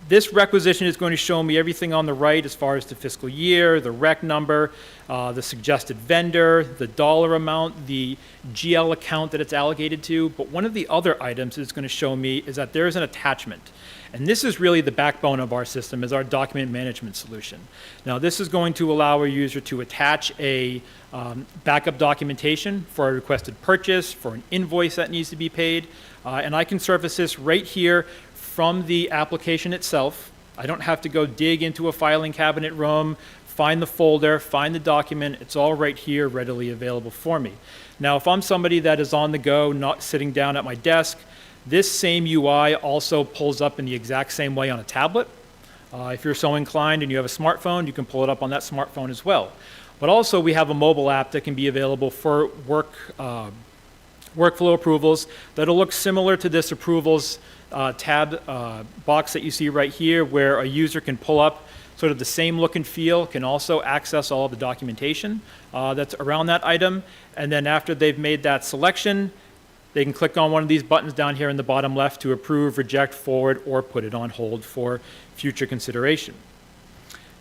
This requisition is going to show me everything on the right as far as the fiscal year, the rec number, the suggested vendor, the dollar amount, the GL account that it's allocated to. But one of the other items it's going to show me is that there is an attachment. And this is really the backbone of our system, is our document management solution. Now, this is going to allow a user to attach a backup documentation for a requested purchase, for an invoice that needs to be paid. And I can surface this right here from the application itself. I don't have to go dig into a filing cabinet room, find the folder, find the document. It's all right here readily available for me. Now, if I'm somebody that is on the go, not sitting down at my desk, this same UI also pulls up in the exact same way on a tablet. If you're so inclined and you have a smartphone, you can pull it up on that smartphone as well. But also we have a mobile app that can be available for workflow approvals that'll look similar to this approvals tab box that you see right here, where a user can pull up sort of the same look and feel can also access all of the documentation that's around that item. And then after they've made that selection, they can click on one of these buttons down here in the bottom left to approve, reject, forward, or put it on hold for future consideration.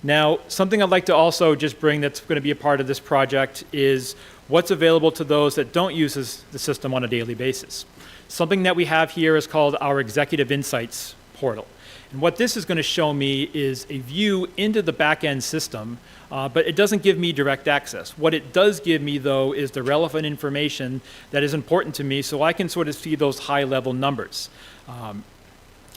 Now, something I'd like to also just bring that's going to be a part of this project is what's available to those that don't use the system on a daily basis. Something that we have here is called our Executive Insights portal. And what this is going to show me is a view into the back-end system, but it doesn't give me direct access. What it does give me, though, is the relevant information that is important to me so I can sort of see those high-level numbers.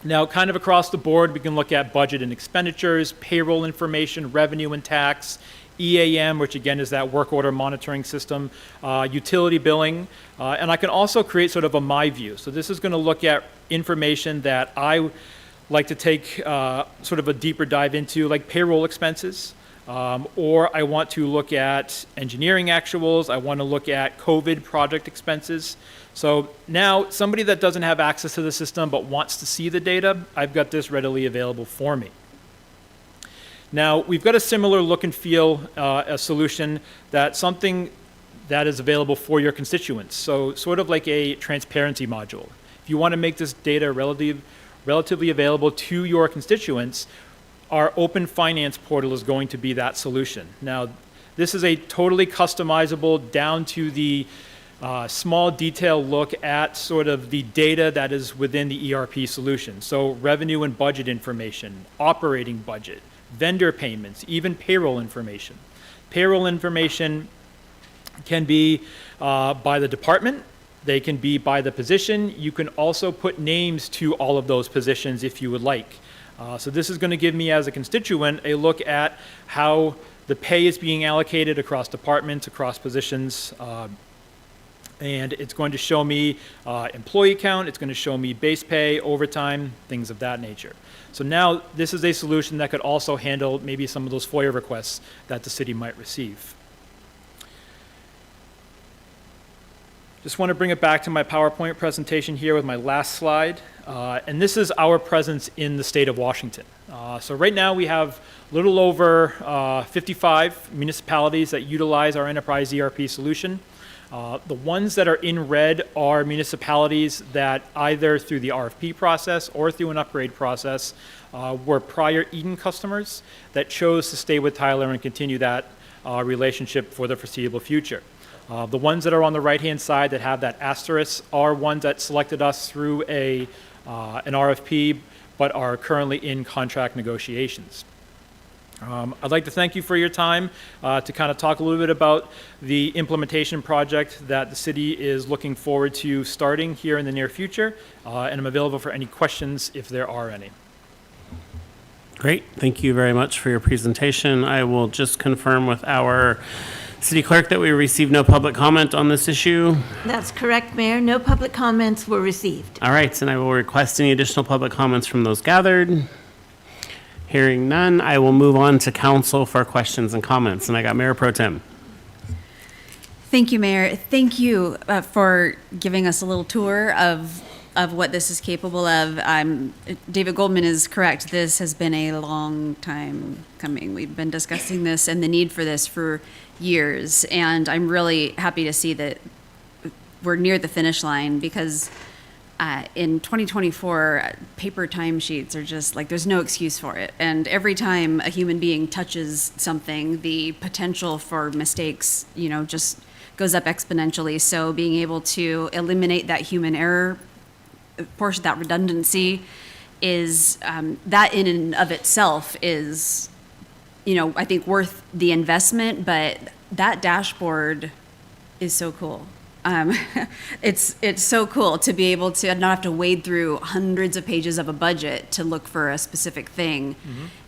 Now, kind of across the board, we can look at budget and expenditures, payroll information, revenue and tax, EAM, which again is that work order monitoring system, utility billing, and I can also create sort of a my view. So this is going to look at information that I like to take sort of a deeper dive into, like payroll expenses, or I want to look at engineering actuals, I want to look at COVID project expenses. So now somebody that doesn't have access to the system but wants to see the data, I've got this readily available for me. Now, we've got a similar look and feel a solution that's something that is available for your constituents. So sort of like a transparency module. If you want to make this data relatively available to your constituents, our Open Finance portal is going to be that solution. Now, this is a totally customizable, down to the small detail look at sort of the data that is within the ERP solution. So revenue and budget information, operating budget, vendor payments, even payroll information. Payroll information can be by the department, they can be by the position. You can also put names to all of those positions if you would like. So this is going to give me, as a constituent, a look at how the pay is being allocated across departments, across positions, and it's going to show me employee count, it's going to show me base pay, overtime, things of that nature. So now this is a solution that could also handle maybe some of those FOIA requests that the city might receive. Just want to bring it back to my PowerPoint presentation here with my last slide. And this is our presence in the state of Washington. So right now we have a little over 55 municipalities that utilize our enterprise ERP solution. The ones that are in red are municipalities that either through the RFP process or through an upgrade process were prior Eden customers that chose to stay with Tyler and continue that relationship for the foreseeable future. The ones that are on the right-hand side that have that asterisk are ones that selected us through an RFP but are currently in contract negotiations. I'd like to thank you for your time to kind of talk a little bit about the implementation project that the city is looking forward to starting here in the near future, and I'm available for any questions if there are any. Great. Thank you very much for your presentation. I will just confirm with our city clerk that we received no public comment on this issue. That's correct, Mayor. No public comments were received. All right, and I will request any additional public comments from those gathered. Hearing none, I will move on to council for questions and comments. And I got Mayor Pro Tem. Thank you, Mayor. Thank you for giving us a little tour of what this is capable of. David Goldman is correct. This has been a long time coming. We've been discussing this and the need for this for years. And I'm really happy to see that we're near the finish line, because in 2024, paper timesheets are just like, there's no excuse for it. And every time a human being touches something, the potential for mistakes, just goes up exponentially. So being able to eliminate that human error portion, that redundancy, is that in and of itself is, I think worth the investment. But that dashboard is so cool. It's so cool to be able to not have to wade through hundreds of pages of a budget to look for a specific thing.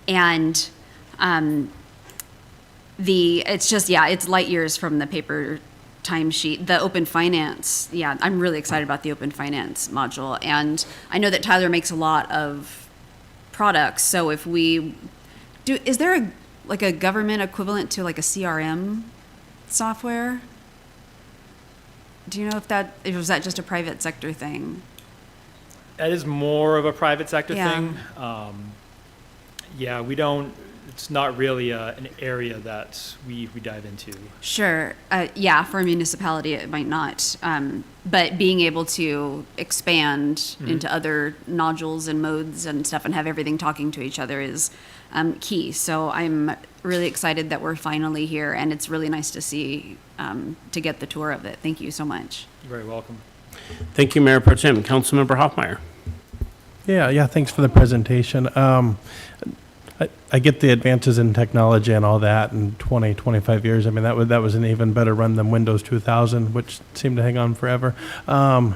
And it's just, it's light years from the paper timesheet. The Open Finance, I'm really excited about the Open Finance module. And I know that Tyler makes a lot of products. So if we do, is there a government equivalent to like a CRM software? Do you know if was that just a private sector thing? That is more of a private sector thing. We don't it's not really an area that we dive into. Sure. Yeah, for a municipality, it might not. But being able to expand into other nodules and modes and stuff and have everything talking to each other is key. So I'm really excited that we're finally here, and it's really nice to see, to get the tour of it. Thank you so much. You're very welcome. Thank you, Mayor Pro Tem. Councilmember Hoffmeyer. Yeah, thanks for the presentation. I get the advances in technology and all that in 20, 25 years. I mean, that was an even better run than Windows 2000, which seemed to hang on forever. My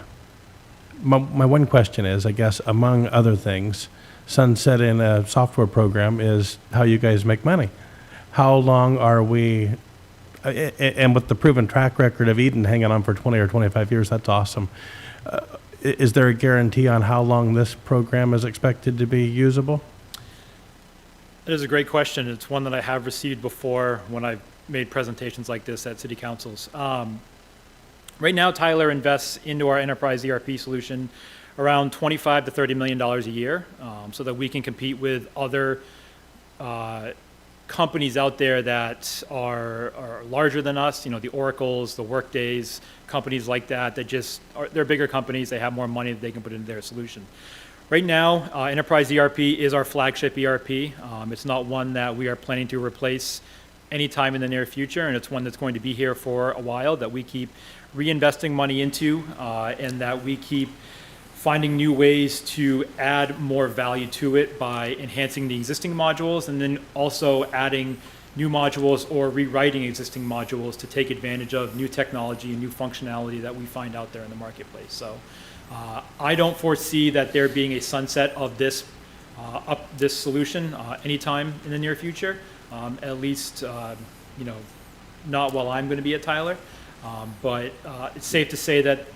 one question is, I guess, among other things, sunsetting a software program is how you guys make money. How long are we, and with the proven track record of Eden hanging on for 20 or 25 years, that's awesome. Is there a guarantee on how long this program is expected to be usable? It is a great question. It's one that I have received before when I've made presentations like this at city councils. Right now, Tyler invests into our enterprise ERP solution around $25 to $30 million a year, so that we can compete with other companies out there that are larger than us, the Oracles, the Workdays, companies like that they're bigger companies, they have more money that they can put into their solution. Right now, Enterprise ERP is our flagship ERP. It's not one that we are planning to replace anytime in the near future, and it's one that's going to be here for a while, that we keep reinvesting money into, and that we keep finding new ways to add more value to it by enhancing the existing modules, and then also adding new modules or rewriting existing modules to take advantage of new technology and new functionality that we find out there in the marketplace. So I don't foresee that there being a sunset of this solution anytime in the near future, at least not while I'm going to be at Tyler. But it's safe to say that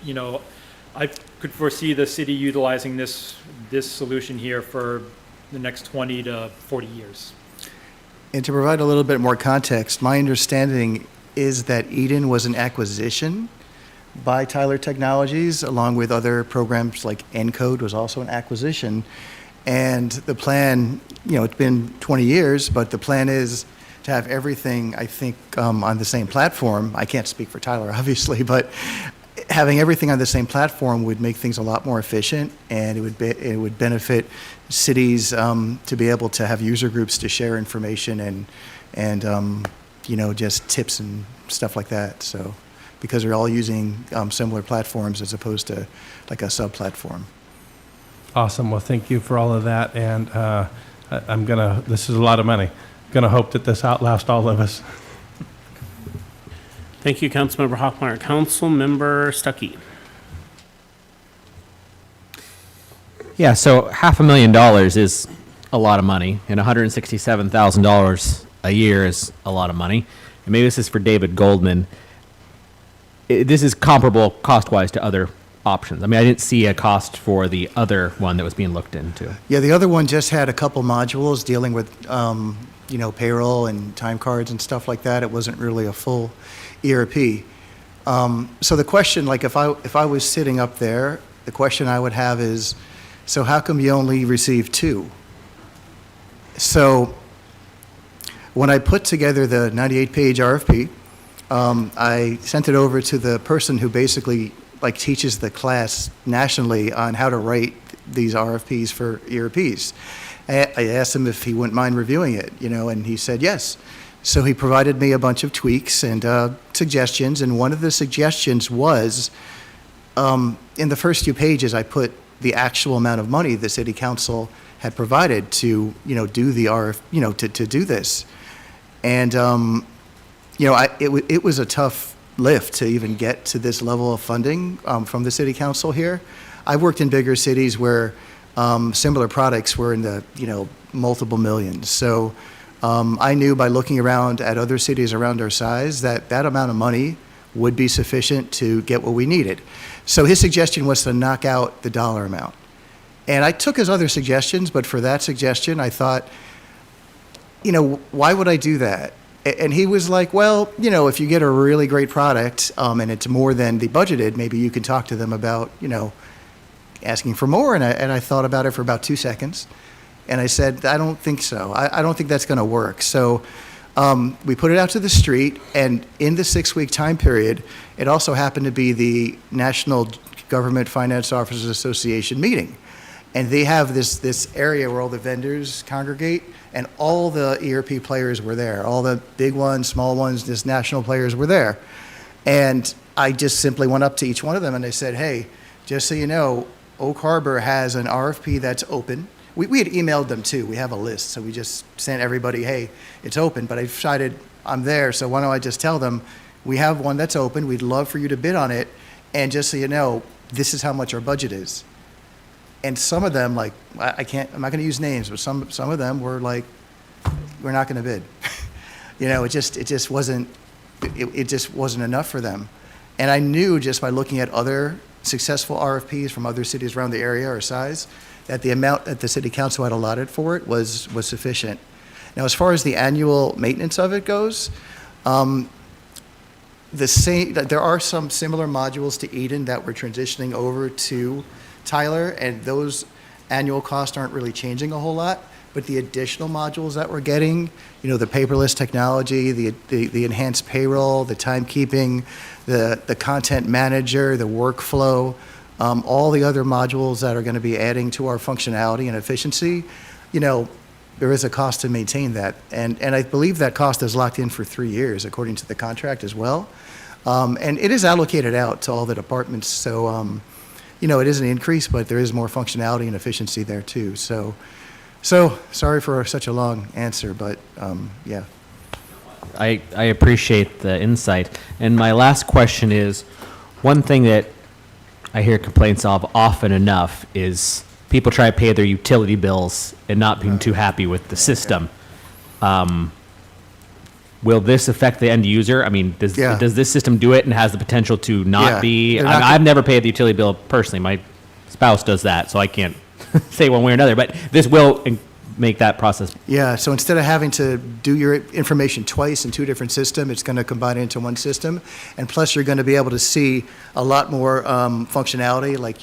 I could foresee the city utilizing this solution here for the next 20 to 40 years. And to provide a little bit more context, my understanding is that Eden was an acquisition by Tyler Technologies, along with other programs like Encode was also an acquisition. And the plan, it's been 20 years, but the plan is to have everything, I think, on the same platform. I can't speak for Tyler, obviously, but having everything on the same platform would make things a lot more efficient, and it would benefit cities to be able to have user groups to share information and just tips and stuff like that. So, because they're all using similar platforms as opposed to like a sub-platform. Awesome. Well, thank you for all of that. And this is a lot of money. Gonna hope that this outlasts all of us. Thank you, Councilmember Hoffmeyer. Councilmember Stuckey. Yeah, so $500,000 is a lot of money, and $167,000 a year is a lot of money. And maybe this is for David Goldman. This is comparable cost-wise to other options. I mean, I didn't see a cost for the other one that was being looked into. Yeah, the other one just had a couple modules dealing with, payroll and time cards and stuff like that. It wasn't really a full ERP. So the question, like if I was sitting up there, the question I would have is, so how come you only received 2? So when I put together the 98-page RFP, I sent it over to the person who basically teaches the class nationally on how to write these RFPs for ERPs. I asked him if he wouldn't mind reviewing it, and he said yes. So he provided me a bunch of tweaks and suggestions, and one of the suggestions was, in the first few pages, I put the actual amount of money the city council had provided to, do the to do this. And, it was a tough lift to even get to this level of funding from the city council here. I've worked in bigger cities where similar products were in the, multiple millions. So I knew by looking around at other cities around our size that that amount of money would be sufficient to get what we needed. So his suggestion was to knock out the dollar amount. And I took his other suggestions, but for that suggestion, I thought, why would I do that? And he was like, well, if you get a really great product and it's more than the budgeted, maybe you can talk to them about, asking for more. And I thought about it for about 2 seconds. And I said, I don't think so. I don't think that's going to work. So we put it out to the street, and in the 6-week time period, it also happened to be the National Government Finance Officers Association meeting. And they have this area where all the vendors congregate, and all the ERP players were there. All the big ones, small ones, just national players were there. And I just simply went up to each one of them and I said, hey, just so you know, Oak Harbor has an RFP that's open. We had emailed them too. We have a list, so we just sent everybody, hey, it's open. But I decided I'm there, so why don't I just tell them, we have one that's open. We'd love for you to bid on it. And just so you know, this is how much our budget is. And some of them, like, I'm not going to use names, but some of them were like, we're not going to bid. It just wasn't enough for them. And I knew just by looking at other successful RFPs from other cities around the area or size, that the amount that the city council had allotted for it was sufficient. Now, as far as the annual maintenance of it goes, there are some similar modules to Eden that we're transitioning over to Tyler, and those annual costs aren't really changing a whole lot. But the additional modules that we're getting, the paperless technology, the enhanced payroll, the timekeeping, the content manager, the workflow, all the other modules that are going to be adding to our functionality and efficiency, there is a cost to maintain that. And I believe that cost is locked in for 3 years, according to the contract as well. And it is allocated out to all the departments. So, it is an increase, but there is more functionality and efficiency there too. So sorry for such a long answer, but yeah. I appreciate the insight. And my last question is, one thing that I hear complaints of often enough is people try to pay their utility bills and not being too happy with the system. Will this affect the end user? I mean, does this system do it and has the potential to not be? I've never paid the utility bill personally. My spouse does that, so I can't say one way or another. But this will make that process. Yeah, so instead of having to do your information twice in 2 different systems, it's going to combine it into one system. And plus, you're going to be able to see a lot more functionality, like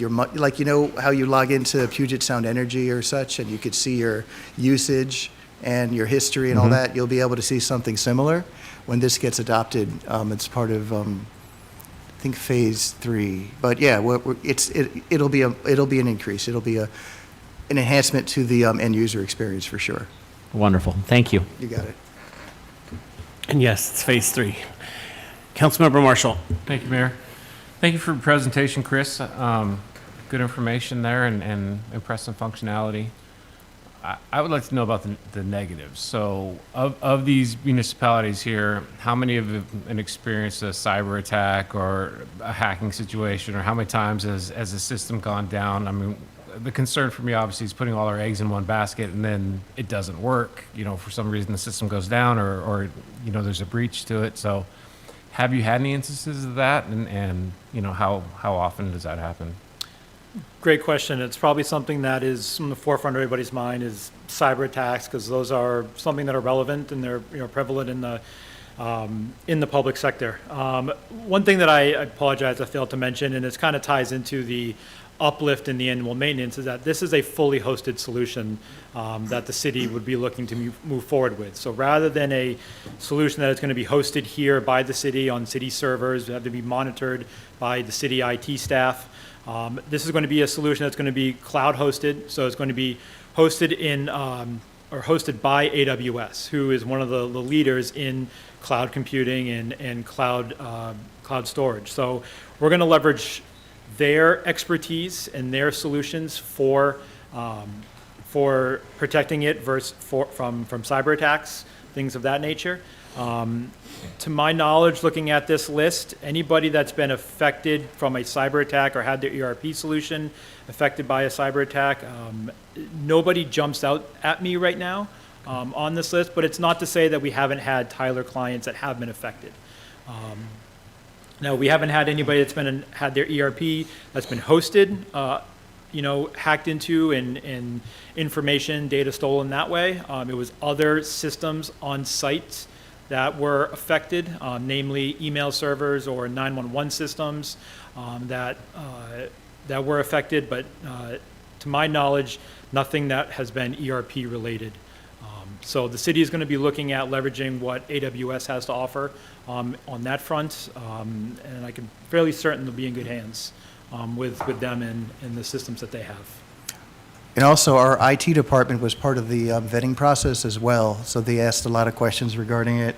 how you log into Puget Sound Energy or such, and you could see your usage and your history and all that. You'll be able to see something similar when this gets adopted. It's part of, I think, phase 3. But yeah, it'll be an increase. It'll be an enhancement to the end user experience for sure. Wonderful. Thank you. You got it. And yes, it's phase 3. Councilmember Marshall. Thank you, Mayor. Thank you for the presentation, Chris. Good information there and impressive functionality. I would like to know about the negatives. So of these municipalities here, how many have experienced a cyber attack or a hacking situation, or how many times has the system gone down? I mean, the concern for me obviously is putting all our eggs in one basket and then it doesn't work. For some reason the system goes down or there's a breach to it. So have you had any instances of that, and how often does that happen? Great question. It's probably something that is on the forefront of everybody's mind is cyber attacks, because those are something that are relevant and they're prevalent in the public sector. One thing that I apologize I failed to mention, and it kind of ties into the uplift in the annual maintenance, is that this is a fully hosted solution that the city would be looking to move forward with. So rather than a solution that is going to be hosted here by the city on city servers, have to be monitored by the city IT staff, this is going to be a solution that's going to be cloud hosted. So it's going to be hosted hosted by AWS, who is one of the leaders in cloud computing and cloud storage. So we're going to leverage their expertise and their solutions for protecting it from cyber attacks, things of that nature. To my knowledge, looking at this list, anybody that's been affected from a cyber attack or had their ERP solution affected by a cyber attack, nobody jumps out at me right now on this list, but it's not to say that we haven't had Tyler clients that have been affected. No, we haven't had anybody that's had their ERP that's been hosted, hacked into and information, data stolen that way. It was other systems on site that were affected, namely email servers or 911 systems that were affected. But to my knowledge, nothing that has been ERP related. So the city is going to be looking at leveraging what AWS has to offer on that front, and I can fairly certain they'll be in good hands with them and the systems that they have. And also, our IT department was part of the vetting process as well, so they asked a lot of questions regarding it.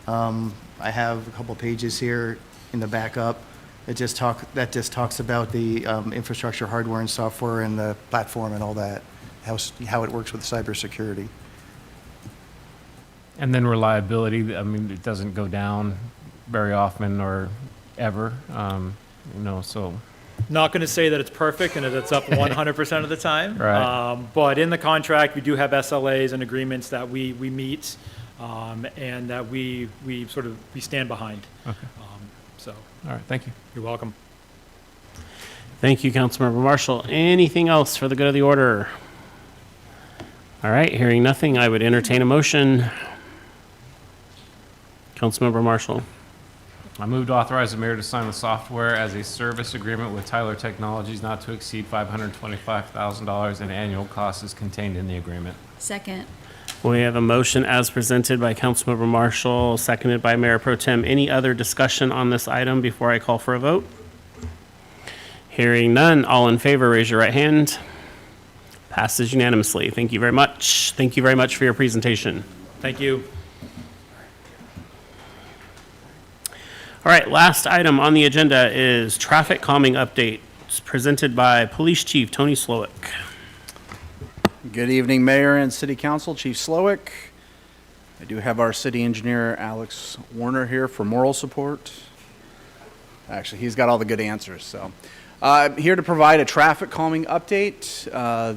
I have a couple pages here in the backup that just talks about the infrastructure, hardware, and software, and the platform and all that, how it works with cybersecurity. And then reliability, I mean, it doesn't go down very often or ever, so. Not going to say that it's perfect and that it's up 100% of the time. Right. But in the contract, we do have SLAs and agreements that we meet and that we stand behind. Okay. All right, thank you. You're welcome. Thank you, Councilmember Marshall. Anything else for the good of the order? All right, hearing nothing, I would entertain a motion. Councilmember Marshall. I move to authorize the mayor to sign the software as a service agreement with Tyler Technologies not to exceed $525,000 in annual costs as contained in the agreement. Second. We have a motion as presented by Councilmember Marshall, seconded by Mayor Pro Tem. Any other discussion on this item before I call for a vote? Hearing none, all in favor, raise your right hand. Passes unanimously. Thank you very much. Thank you very much for your presentation. Thank you. All right, last item on the agenda is traffic calming update. It's presented by Police Chief Tony Slowick. Good evening, Mayor and City Council. Chief Slowick. I do have our city engineer, Alex Warner, here for moral support. Actually, he's got all the good answers. So, here to provide a traffic calming update.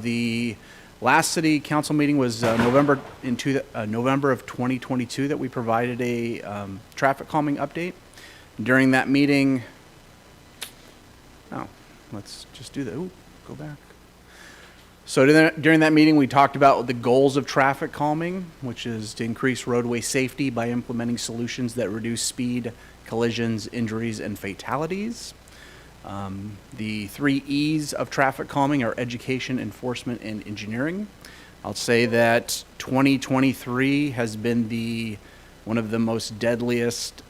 The last City Council meeting was November of 2022 that we provided a traffic calming update. During that meeting, let's just do that. Ooh, go back. So during that meeting, we talked about the goals of traffic calming, which is to increase roadway safety by implementing solutions that reduce speed, collisions, injuries, and fatalities. The 3 E's of traffic calming are education, enforcement, and engineering. I'll say that 2023 has been one of the most deadliest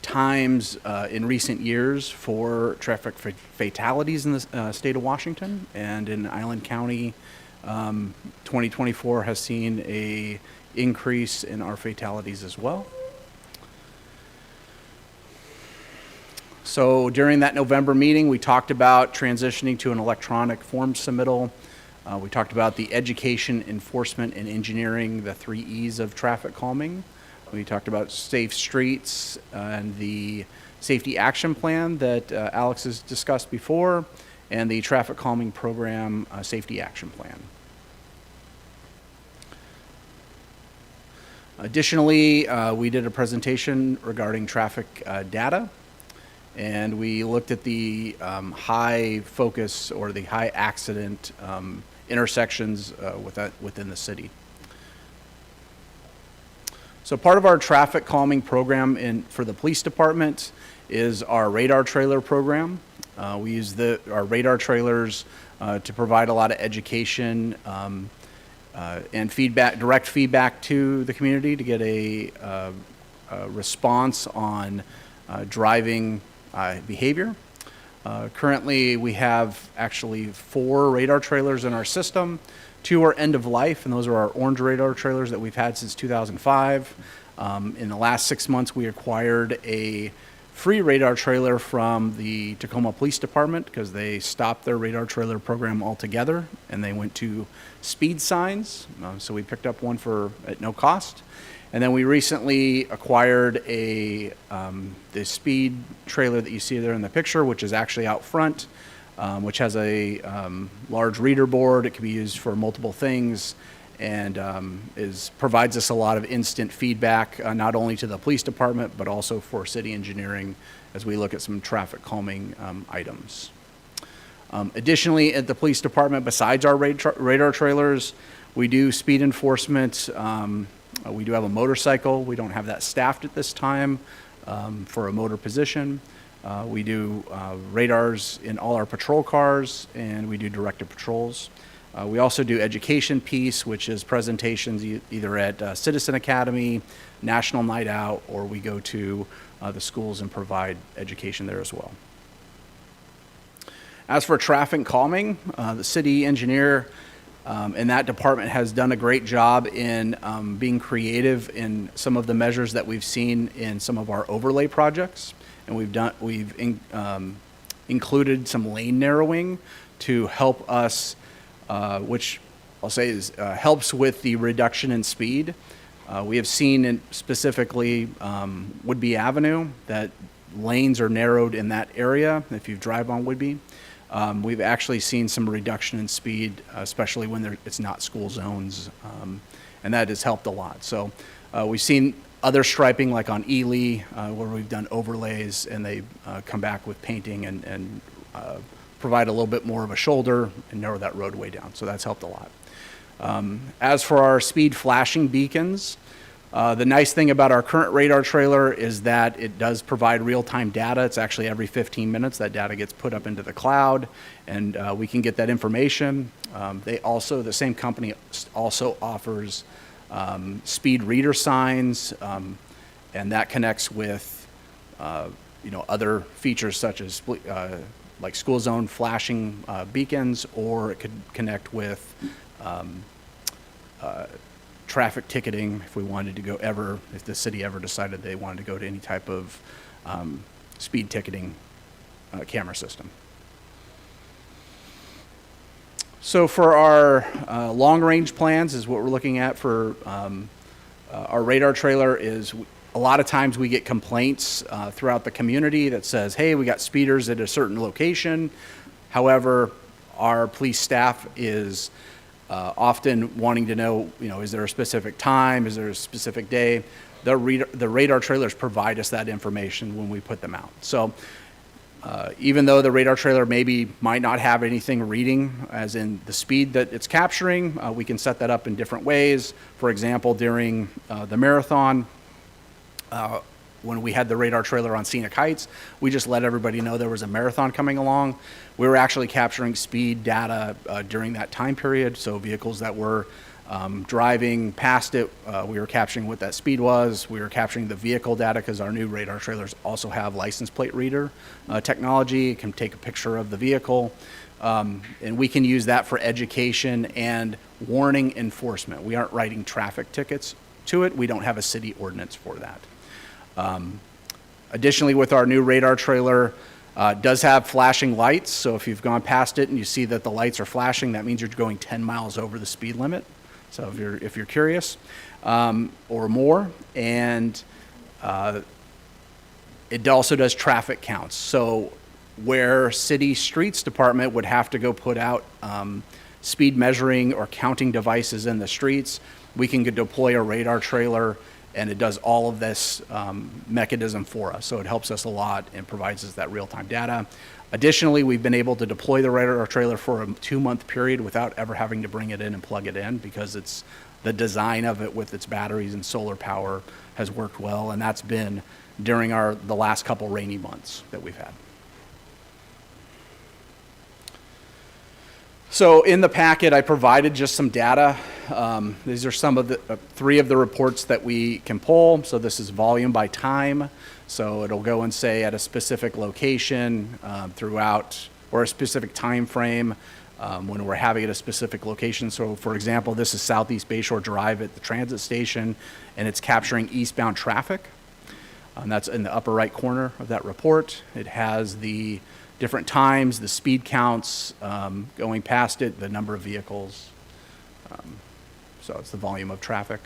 times in recent years for traffic fatalities in the state of Washington, and in Island County, 2024 has seen a increase in our fatalities as well. So during that November meeting, we talked about transitioning to an electronic form submittal. We talked about the education, enforcement, and engineering, the 3 E's of traffic calming. We talked about safe streets and the safety action plan that Alex has discussed before, and the traffic calming program safety action plan. Additionally, we did a presentation regarding traffic data, and we looked at the high focus or the high accident intersections within the city. So part of our traffic calming program for the police department is our radar trailer program. We use our radar trailers to provide a lot of education and direct feedback to the community to get a response on driving behavior. Currently, we have actually 4 radar trailers in our system. 2 are end of life, and those are our orange radar trailers that we've had since 2005. In the last 6 months, we acquired a free radar trailer from the Tacoma Police Department because they stopped their radar trailer program altogether, and they went to speed signs. So we picked up one at no cost. And then we recently acquired the speed trailer that you see there in the picture, which is actually out front, which has a large reader board. It can be used for multiple things, and provides us a lot of instant feedback, not only to the police department, but also for city engineering as we look at some traffic calming items. Additionally, at the police department, besides our radar trailers, we do speed enforcement. We do have a motorcycle. We don't have that staffed at this time for a motor position. We do radars in all our patrol cars, and we do directed patrols. We also do education piece, which is presentations either at Citizen Academy, National Night Out, or we go to the schools and provide education there as well. As for traffic calming, the city engineer and that department has done a great job in being creative in some of the measures that we've seen in some of our overlay projects. And we've included some lane narrowing to help us, which I'll say is helps with the reduction in speed. We have seen specifically Woodby Avenue that lanes are narrowed in that area if you drive on Woodby. We've actually seen some reduction in speed, especially when it's not school zones, and that has helped a lot. So we've seen other striping like on Ely, where we've done overlays and they come back with painting and provide a little bit more of a shoulder and narrow that roadway down. So that's helped a lot. As for our speed flashing beacons, the nice thing about our current radar trailer is that it does provide real-time data. It's actually every 15 minutes that data gets put up into the cloud, and we can get that information. The same company also offers speed reader signs, and that connects with other features such as like school zone flashing beacons, or it could connect with traffic ticketing if we wanted to if the city ever decided they wanted to go to any type of speed ticketing camera system. So for our long-range plans is what we're looking at for our radar trailer is a lot of times we get complaints throughout the community that says, hey, we got speeders at a certain location. However, our police staff is often wanting to know, is there a specific time? Is there a specific day? The radar trailers provide us that information when we put them out. So even though the radar trailer might not have anything reading, as in the speed that it's capturing, we can set that up in different ways. For example, during the marathon, when we had the radar trailer on Scenic Heights, we just let everybody know there was a marathon coming along. We were actually capturing speed data during that time period. So vehicles that were driving past it, we were capturing what that speed was. We were capturing the vehicle data because our new radar trailers also have license plate reader technology. It can take a picture of the vehicle. And we can use that for education and warning enforcement. We aren't writing traffic tickets to it. We don't have a city ordinance for that. Additionally, with our new radar trailer, does have flashing lights. So if you've gone past it and you see that the lights are flashing, that means you're going 10 miles over the speed limit. So if you're curious, or more, and it also does traffic counts. So where city streets department would have to go put out speed measuring or counting devices in the streets, we can deploy a radar trailer, and it does all of this mechanism for us. So it helps us a lot and provides us that real-time data. Additionally, we've been able to deploy the radar trailer for a 2-month period without ever having to bring it in and plug it in, because it's the design of it with its batteries and solar power has worked well, and that's been during the last couple rainy months that we've had. So in the packet, I provided just some data. These are some of the 3 of the reports that we can pull. So this is volume by time. So it'll go and say at a specific location throughout, or a specific time frame when we're having it at a specific location. So for example, this is Southeast Bayshore Drive at the transit station, and it's capturing eastbound traffic. That's in the upper right corner of that report. It has the different times, the speed counts going past it, the number of vehicles. So it's the volume of traffic.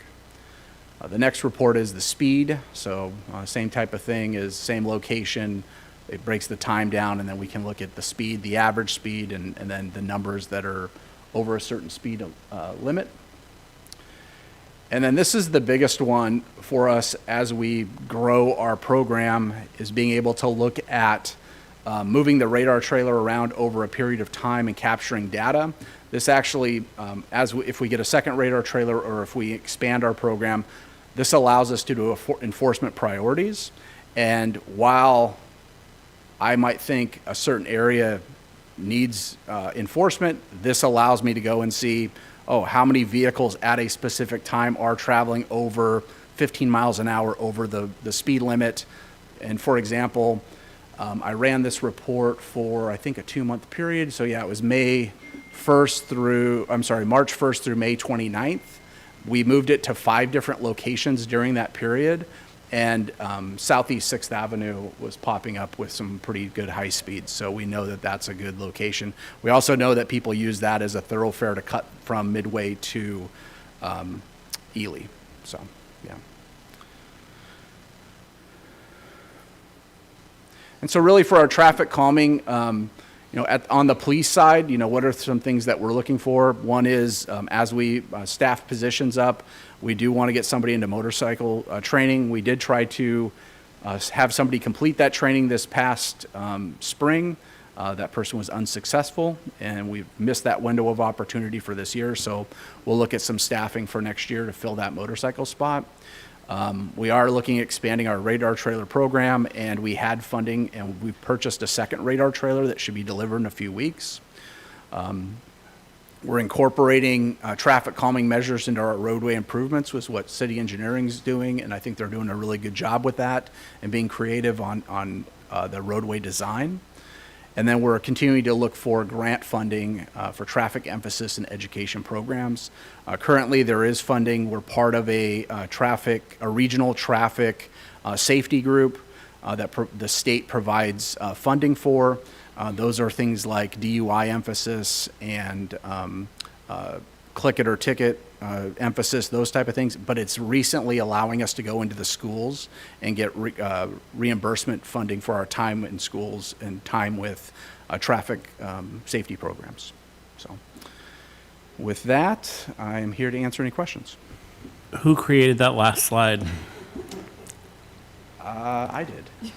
The next report is the speed. So same type of thing, is same location. It breaks the time down, and then we can look at the speed, the average speed, and then the numbers that are over a certain speed limit. And then this is the biggest one for us as we grow our program, is being able to look at moving the radar trailer around over a period of time and capturing data. This actually, if we get a second radar trailer or if we expand our program, this allows us to do enforcement priorities. And while I might think a certain area needs enforcement. This allows me to go and see, oh, how many vehicles at a specific time are traveling over 15 miles an hour over the speed limit. And for example, I ran this report for, I think, a 2-month period. So yeah, it was March 1st through May 29th. We moved it to 5 different locations during that period. And Southeast 6th Avenue was popping up with some pretty good high speeds. So we know that that's a good location. We also know that people use that as a thoroughfare to cut from Midway to Ely. So, yeah. And so really for our traffic calming, on the police side, what are some things that we're looking for? One is as we staff positions up, we do want to get somebody into motorcycle training. We did try to have somebody complete that training this past spring. That person was unsuccessful, and we've missed that window of opportunity for this year. So we'll look at some staffing for next year to fill that motorcycle spot. We are looking at expanding our radar trailer program, and we had funding, and we've purchased a second radar trailer that should be delivered in a few weeks. We're incorporating traffic calming measures into our roadway improvements, was what city engineering is doing, and I think they're doing a really good job with that and being creative on the roadway design. And then we're continuing to look for grant funding for traffic emphasis and education programs. Currently, there is funding. We're part of a regional traffic safety group that the state provides funding for. Those are things like DUI emphasis and click it or ticket emphasis, those type of things. But it's recently allowing us to go into the schools and get reimbursement funding for our time in schools and time with traffic safety programs. So with that, I am here to answer any questions. Who created that last slide? I did.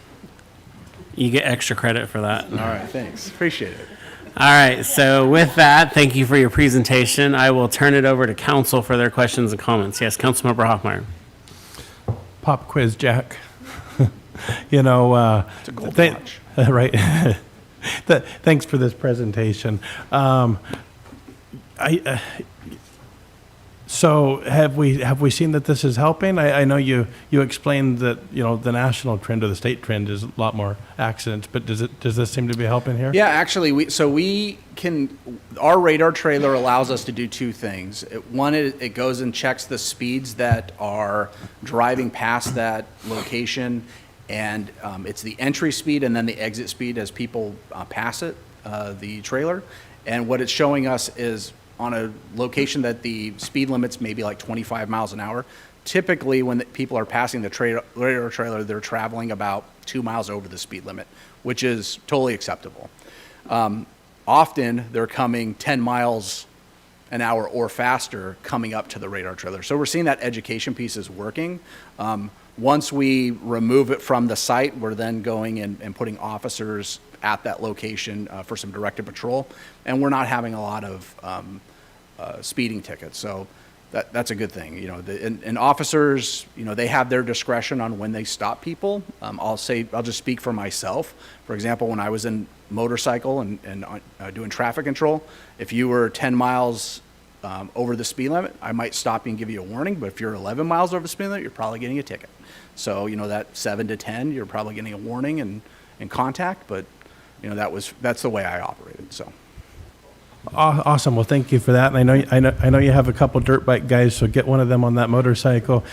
You get extra credit for that. All right, thanks. Appreciate it. All right, so with that, thank you for your presentation. I will turn it over to council for their questions and comments. Yes, Councilmember Hoffmeyer. Pop quiz, Jack. It's a gold watch. Right. Thanks for this presentation. So have we seen that this is helping? I know you explained that the national trend or the state trend is a lot more accidents, but does this seem to be helping here? Yeah, actually, our radar trailer allows us to do 2 things. One, it goes and checks the speeds that are driving past that location, and it's the entry speed and then the exit speed as people pass it, the trailer. And what it's showing us is on a location that the speed limit's maybe like 25 miles an hour. Typically, when people are passing the radar trailer, they're traveling about 2 miles over the speed limit, which is totally acceptable. Often, they're coming 10 miles an hour or faster coming up to the radar trailer. So we're seeing that education piece is working. Once we remove it from the site, we're then going and putting officers at that location for some directed patrol, and we're not having a lot of speeding tickets. So that's a good thing. And officers, they have their discretion on when they stop people. I'll just speak for myself. For example, when I was in motorcycle and doing traffic control, if you were 10 miles over the speed limit, I might stop you and give you a warning. But if you're 11 miles over the speed limit, you're probably getting a ticket. So that 7 to 10, you're probably getting a warning and contact. But that's the way I operated. So. Awesome. Well, thank you for that. And I know you have a couple dirt bike guys, so get one of them on that motorcycle.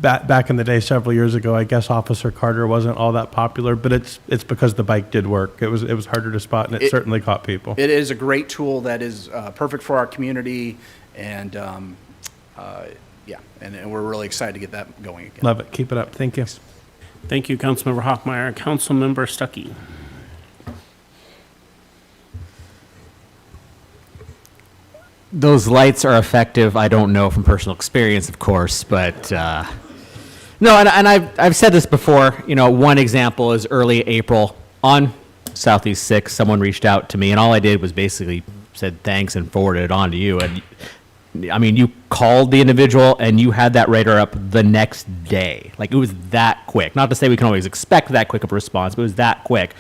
Back in the day, several years ago, I guess Officer Carter wasn't all that popular, but it's because the bike did work. It was harder to spot, and it certainly caught people. It is a great tool that is perfect for our community, and and we're really excited to get that going again. Love it. Keep it up. Thank you. Thank you, Councilmember Hoffmeyer. Councilmember Stuckey. Those lights are effective. I don't know from personal experience, of course, but no. And I've said this before. One example is early April on Southeast 6. Someone reached out to me, and all I did was basically said thanks and forwarded it on to you. And I mean, you called the individual and you had that radar up the next day. Like, it was that quick. Not to say we can always expect that quick of a response, but it was that quick.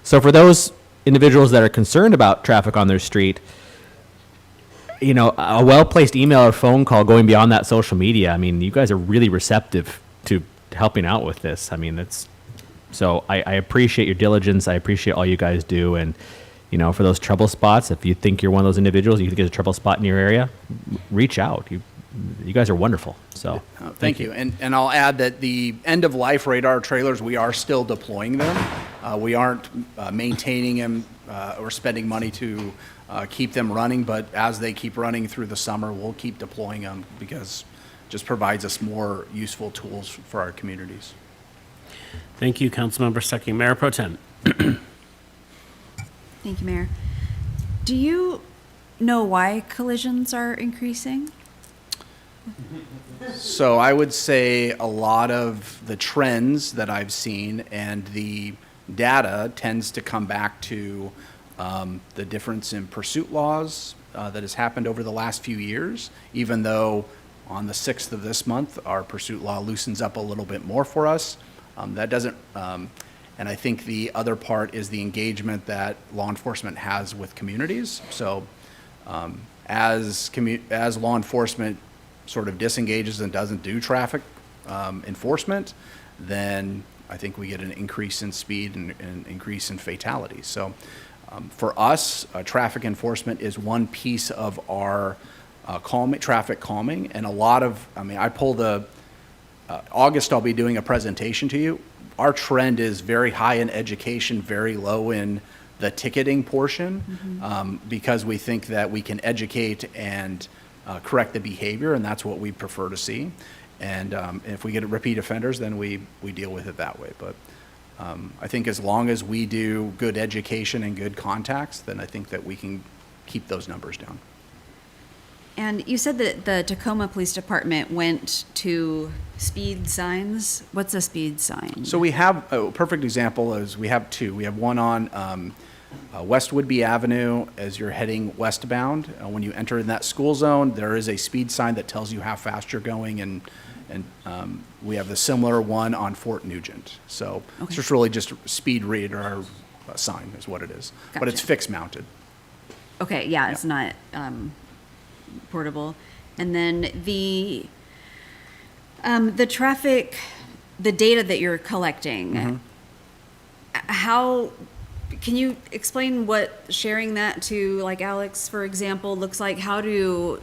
So for those individuals that are concerned about traffic on their street, you know, a well-placed email or phone call going beyond that social media, I mean, you guys are really receptive to helping out with this. I mean, so I appreciate your diligence. I appreciate all you guys do. And, you know, for those trouble spots, if you think you're one of those individuals, you think there's a trouble spot in your area, reach out. You guys are wonderful. So Thank you. And I'll add that the end-of-life radar trailers, we are still deploying them. We aren't maintaining them or spending money to keep them running, but as they keep running through the summer, we'll keep deploying them because it just provides us more useful tools for our communities. Thank you, Councilmember Stuckey. Mayor Pro Tem. Thank you, Mayor. Do you know why collisions are increasing? So I would say a lot of the trends that I've seen and the data tends to come back to the difference in pursuit laws that has happened over the last few years, even though on the 6th of this month, our pursuit law loosens up a little bit more for us. That doesn't, and I think the other part is the engagement that law enforcement has with communities. So as law enforcement sort of disengages and doesn't do traffic enforcement, then I think we get an increase in speed and an increase in fatalities. So for us, traffic enforcement is one piece of our traffic calming, and a lot of, I mean, I pull the, August I'll be doing a presentation to you. Our trend is very high in education, very low in the ticketing portion, because we think that we can educate and correct the behavior, and that's what we prefer to see. And if we get repeat offenders, then we deal with it that way. But I think as long as we do good education and good contacts, then I think that we can keep those numbers down. And you said that the Tacoma Police Department went to speed signs. What's a speed sign? So we have, a perfect example is we have two. We have one on West Woodby Avenue as you're heading westbound. When you enter in that school zone, there is a speed sign that tells you how fast you're going, and we have the similar one on Fort Nugent. So it's just really just a speed radar sign is what it is. But it's Gotcha. fixed mounted. Okay, yeah, it's not portable. And then the traffic, the data that you're collecting, how can you explain what sharing that to, like Alex, for example, looks like? How do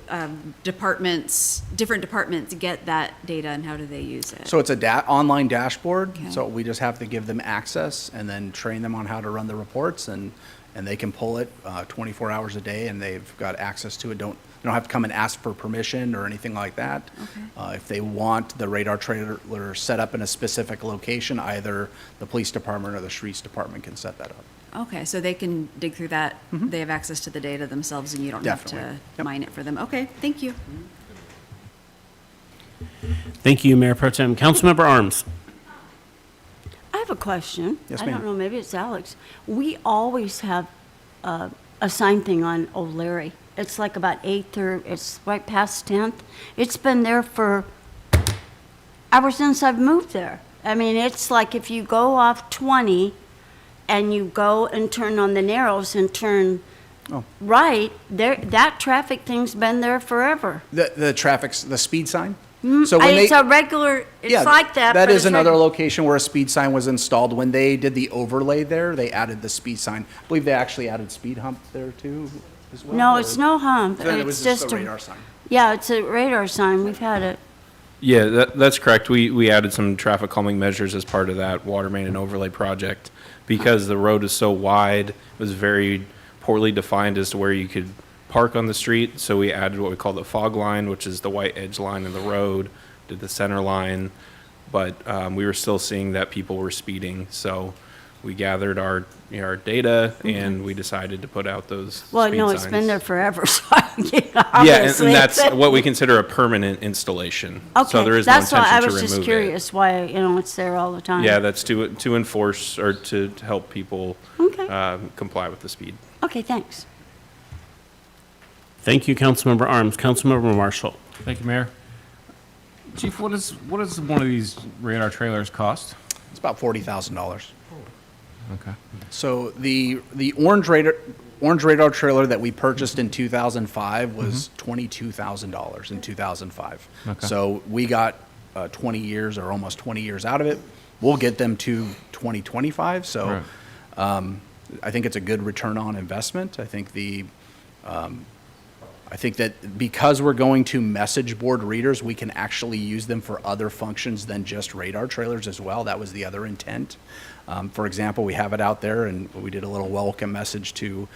different departments get that data, and how do they use it? So it's a online dashboard. So we just have to give them access and then train them on how to run the reports, and they can pull it 24 hours a day, and they've got access to it. They don't have to come and ask for permission or anything like that. If they want the radar trailer set up in a specific location, either the police department or the streets department can set that up. Okay, so they can dig through that. They have access to the data themselves, and you don't have to mine it for them. Okay, thank you. Thank you, Mayor Pro Tem. Councilmember Arms. I have a question. Yes, I ma'am. don't know, maybe it's Alex. We always have a sign thing on O'Leary. It's like about 8th or it's right past 10th. It's been there for ever since I've moved there. I mean, it's like if you go off 20 and you go and turn on the Narrows and turn right, there, that traffic thing's been there forever. The speed sign? So it's a regular, it's like that. That but is it's another regular. location where a speed sign was installed. When they did the overlay there, they added the speed sign. I believe they actually added speed hump there too as well. No, or- it's no hump. Then it It's was just a radar sign. Yeah, it's a radar sign. We've had it. Yeah, that's correct. We added some traffic calming measures as part of that water main and overlay project. Because the road is so wide, it was very poorly defined as to where you could park on the street. So we added what we call the fog line, which is the white edge line of the road, did the center line. But we were still seeing that people were speeding. So we gathered our data and we decided to put out those Well, speed no, signs. it's been there forever, so yeah, Yeah, obviously and that's it's- what we consider a permanent installation. Okay, So there is no that's why intention I to was remove just it. curious why, it's there all the time. Yeah, that's to enforce or to help people Okay. comply with the speed. Okay, thanks. Thank you, Councilmember Arms. Councilmember Marshall. Thank you, Mayor. Chief, what does one of these radar trailers cost? It's about $40,000. Okay. So the orange radar trailer that we purchased in 2005 was $22,000 in 2005. Okay. So we got 20 years or almost 20 years out of it. We'll get them to 2025. So I think it's a good return on investment. I think I think that because we're going to message board readers, we can actually use them for other functions than just radar trailers as well. That was the other intent. For example, we have it out there, and we did a little welcome message to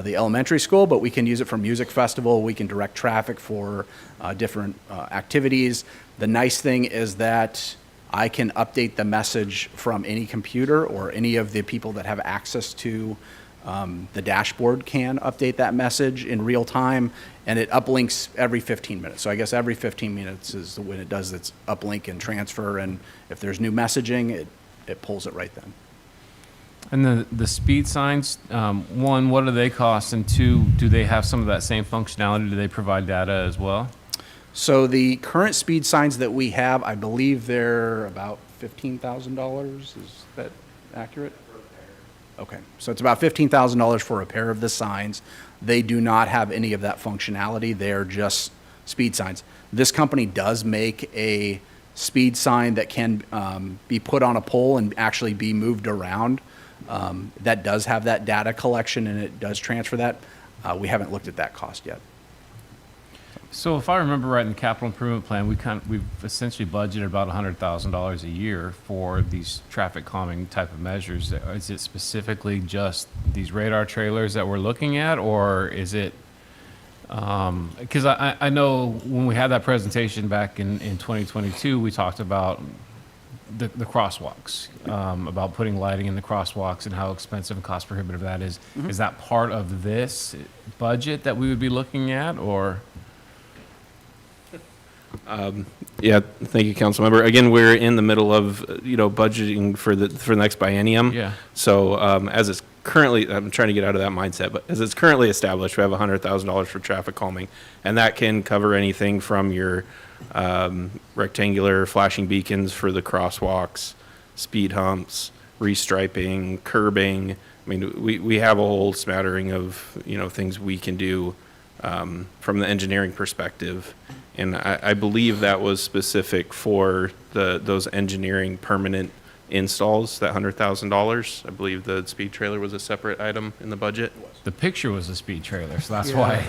the elementary school, but we can use it for music festival. We can direct traffic for different activities. The nice thing is that I can update the message from any computer, or any of the people that have access to the dashboard can update that message in real time, and it uplinks every 15 minutes. So I guess every 15 minutes is when it does its uplink and transfer, and if there's new messaging, it pulls it right then. And the speed signs, one, what do they cost? And two, do they have some of that same functionality? Do they provide data as well? So the current speed signs that we have, I believe they're about $15,000. Is that accurate? Okay, so it's about $15,000 for a pair of the signs. They do not have any of that functionality. They're just speed signs. This company does make a speed sign that can be put on a pole and actually be moved around. That does have that data collection, and it does transfer that. We haven't looked at that cost yet. So if I remember right, in the capital improvement plan, we've essentially budgeted about $100,000 a year for these traffic calming type of measures. Is it specifically just these radar trailers that we're looking at, or is it? Because I know when we had that presentation back in 2022, we talked about the crosswalks, about putting lighting in the crosswalks and how expensive and cost prohibitive that is. Mhm. Is that part of this budget that we would be looking at, or? Yeah, thank you, Councilmember. Again, we're in the middle of, budgeting for the next biennium. Yeah. So as it's currently, I'm trying to get out of that mindset, but as it's currently established, we have $100,000 for traffic calming, and that can cover anything from your rectangular flashing beacons for the crosswalks, speed humps, restriping, curbing. I mean, we have a whole smattering of, things we can do from the engineering perspective. And I believe that was specific for those engineering permanent installs, that $100,000. I believe the speed trailer was a separate item in the budget. The picture was a speed trailer, so that's Yeah.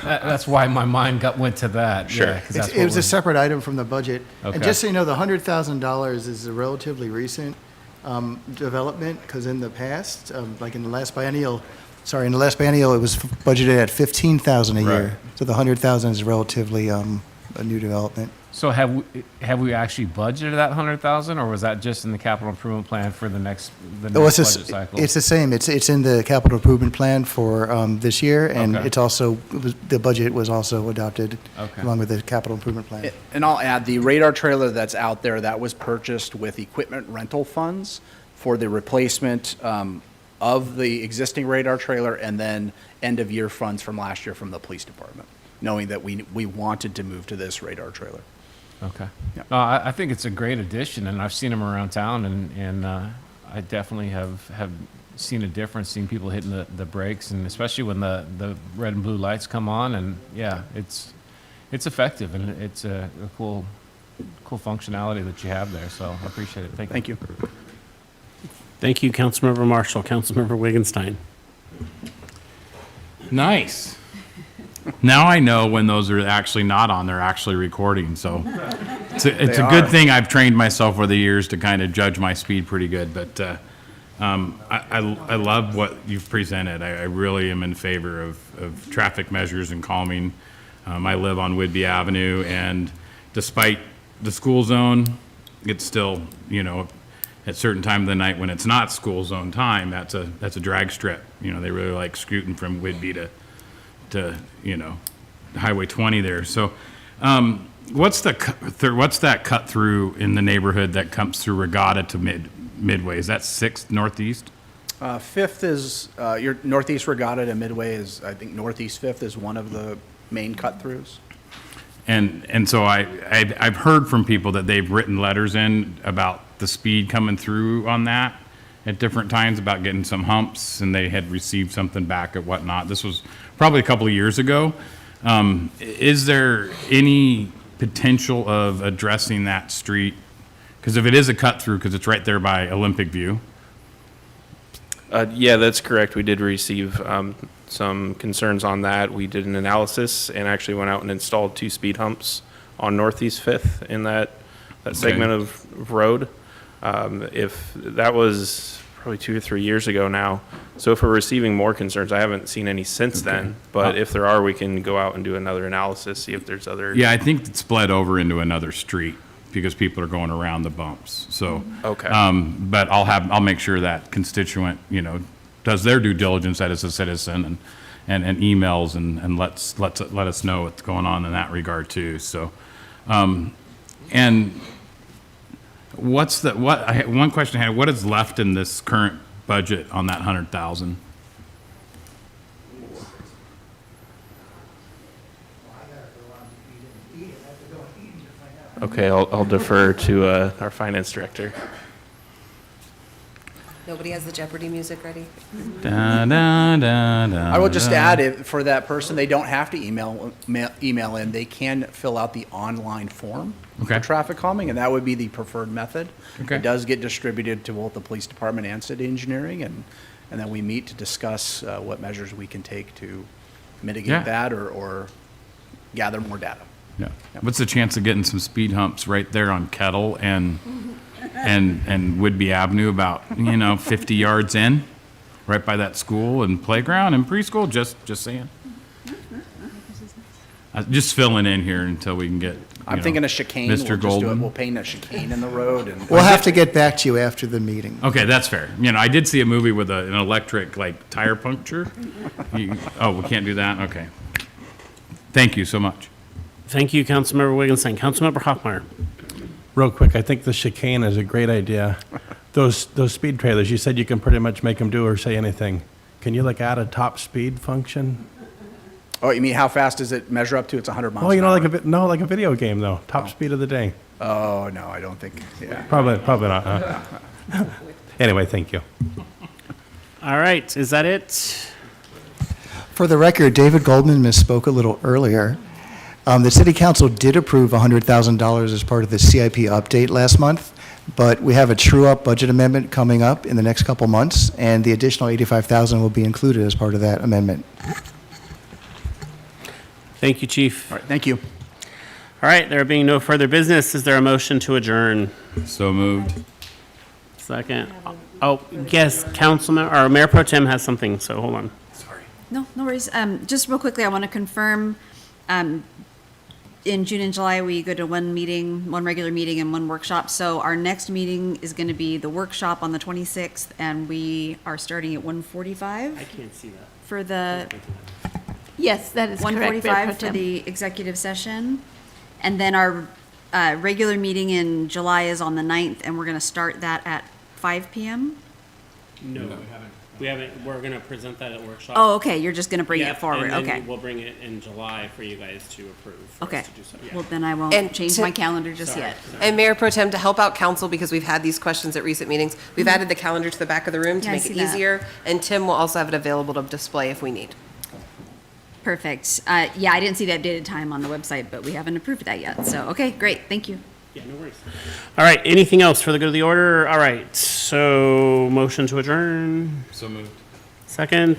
that's why my mind went to that. Sure. Yeah, 'cause that's It what was a we're- separate item from the budget. Okay. And just so you know, the $100,000 is a relatively recent development, because in the past, like in the last biennial, it was budgeted at $15,000 a year. Right. So the $100,000 is relatively a new development. So have we actually budgeted that $100,000, or was that just in the capital improvement plan for the next Well, budget it's cycle? it's the same. It's in the capital improvement plan for this year, and Okay. it's also, the budget was also adopted Okay. along with the capital improvement plan. And I'll add, the radar trailer that's out there, that was purchased with equipment rental funds for the replacement of the existing radar trailer, and then end-of-year funds from last year from the police department, knowing that we wanted to move to this radar trailer. Okay. Yeah. No, I think it's a great addition, and I've seen them around town, and I definitely have seen a difference, seeing people hitting the brakes, and especially when the red and blue lights come on, and yeah, it's effective, and it's a cool functionality that you have there, so I appreciate it. Thank you. Thank you. Thank you, Councilmember Marshall. Councilmember Wittgenstein. Nice. Now I know when those are actually not on, they're actually recording. So it's a good thing I've trained myself over the years to kind of judge my speed pretty good. But I love what you've presented. I really am in favor of traffic measures and calming. I live on Whidbey Avenue, and despite the school zone, it's still, at certain time of the night when it's not school zone time, that's a drag strip. They really like scooting from Whidbey to Highway 20 there. So what's that cut through in the neighborhood that comes through Regatta to Midway? Is that 6th Northeast? 5th is, your Northeast Regatta to Midway is, I think Northeast 5th is one of the main cut-throughs. And so I've heard from people that they've written letters in about the speed coming through on that at different times, about getting some humps, and they had received something back or whatnot. This was probably a couple of years ago. Is there any potential of addressing that street? Because if it is a cut through, because it's right there by Olympic View. Yeah, that's correct. We did receive some concerns on that. We did an analysis and actually went out and installed 2 speed humps on Northeast 5th in that segment of road. If that was probably 2 or 3 years ago now. So if we're receiving more concerns, I haven't seen any since then. But if there are, we can go out and do another analysis, see if there's other. Yeah, I think it's bled over into another street because people are going around the bumps. So, okay. But I'll make sure that constituent, does their due diligence as a citizen and emails and let us know what's going on in that regard too. So, and one question I had, what is left in this current budget on that 100,000? Okay, I'll defer to our finance director. Nobody has the Jeopardy music ready? Da, da, da, da, I will just da. add, for that person, they don't have to email in. They can fill out the online form for traffic calming, and that would be the preferred method. Okay. It does get distributed to both the police department and city engineering, and then we meet to discuss what measures we can take to mitigate that or gather more data. Yeah. What's the chance of getting some speed humps right there on Kettle and Woodby Avenue, about 50 yards in, right by that school and playground and preschool? Just saying. Just filling in here until we can get. I'm thinking a chicane. Mr. We'll just do it. Golden. We'll paint a chicane in the road, and We'll have to get back to you after the meeting. Okay, that's fair. I did see a movie with an electric tire puncture. We can't do that. Okay. Thank you so much. Thank you, Councilmember Wigginstein. Councilmember Hoffmeyer. Real quick, I think the chicane is a great idea. Those speed trailers, you said you can pretty much make them do or say anything. Can you add a top speed function? Oh, you mean how fast does it measure up to? It's 100 miles. Oh, an hour. like a video game though. Top speed of the day. Oh no, I don't think. Yeah. Probably not. Anyway, thank you. All right, is that it? For the record, David Goldman misspoke a little earlier. The city council did approve $100,000 as part of the CIP update last month, but we have a true-up budget amendment coming up in the next couple months, and the additional $85,000 will be included as part of that amendment. Thank you, Chief. All right, thank you. All right, there being no further business, is there a motion to adjourn? So moved. Second. Oh, yes, Mayor Pro Tem has something, so hold on. No worries. Just real quickly, I want to confirm, in June and July, we go to one regular meeting and one workshop. So our next meeting is going to be the workshop on the 26th, and we are starting at 1:45. I can't see that. For the Yes, that is correct. Mayor Pro 1:45 for Tem. the executive session. And then our regular meeting in July is on the 9th, and we're going to start that at 5 p.m. No, we haven't. We're going to present that at workshop. Oh, okay, you're just going to bring Yeah, it forward, and then okay. we'll bring it in July for you guys to approve. for us Okay, to do so. Yeah. well, then I won't And change to- my calendar just Sorry. yet. And Mayor Pro Tem, to help out council, because we've had these questions at recent meetings, we've added the calendar to the back of the room to Yeah, I make it see that. easier. And Tim will also have it available to display if we need. Perfect. Yeah, I didn't see the updated time on the website, but we haven't approved that yet. So, okay, great, thank you. Yeah, no worries. All right, anything else for the good of the order? All right, so motion to adjourn. So moved. Second.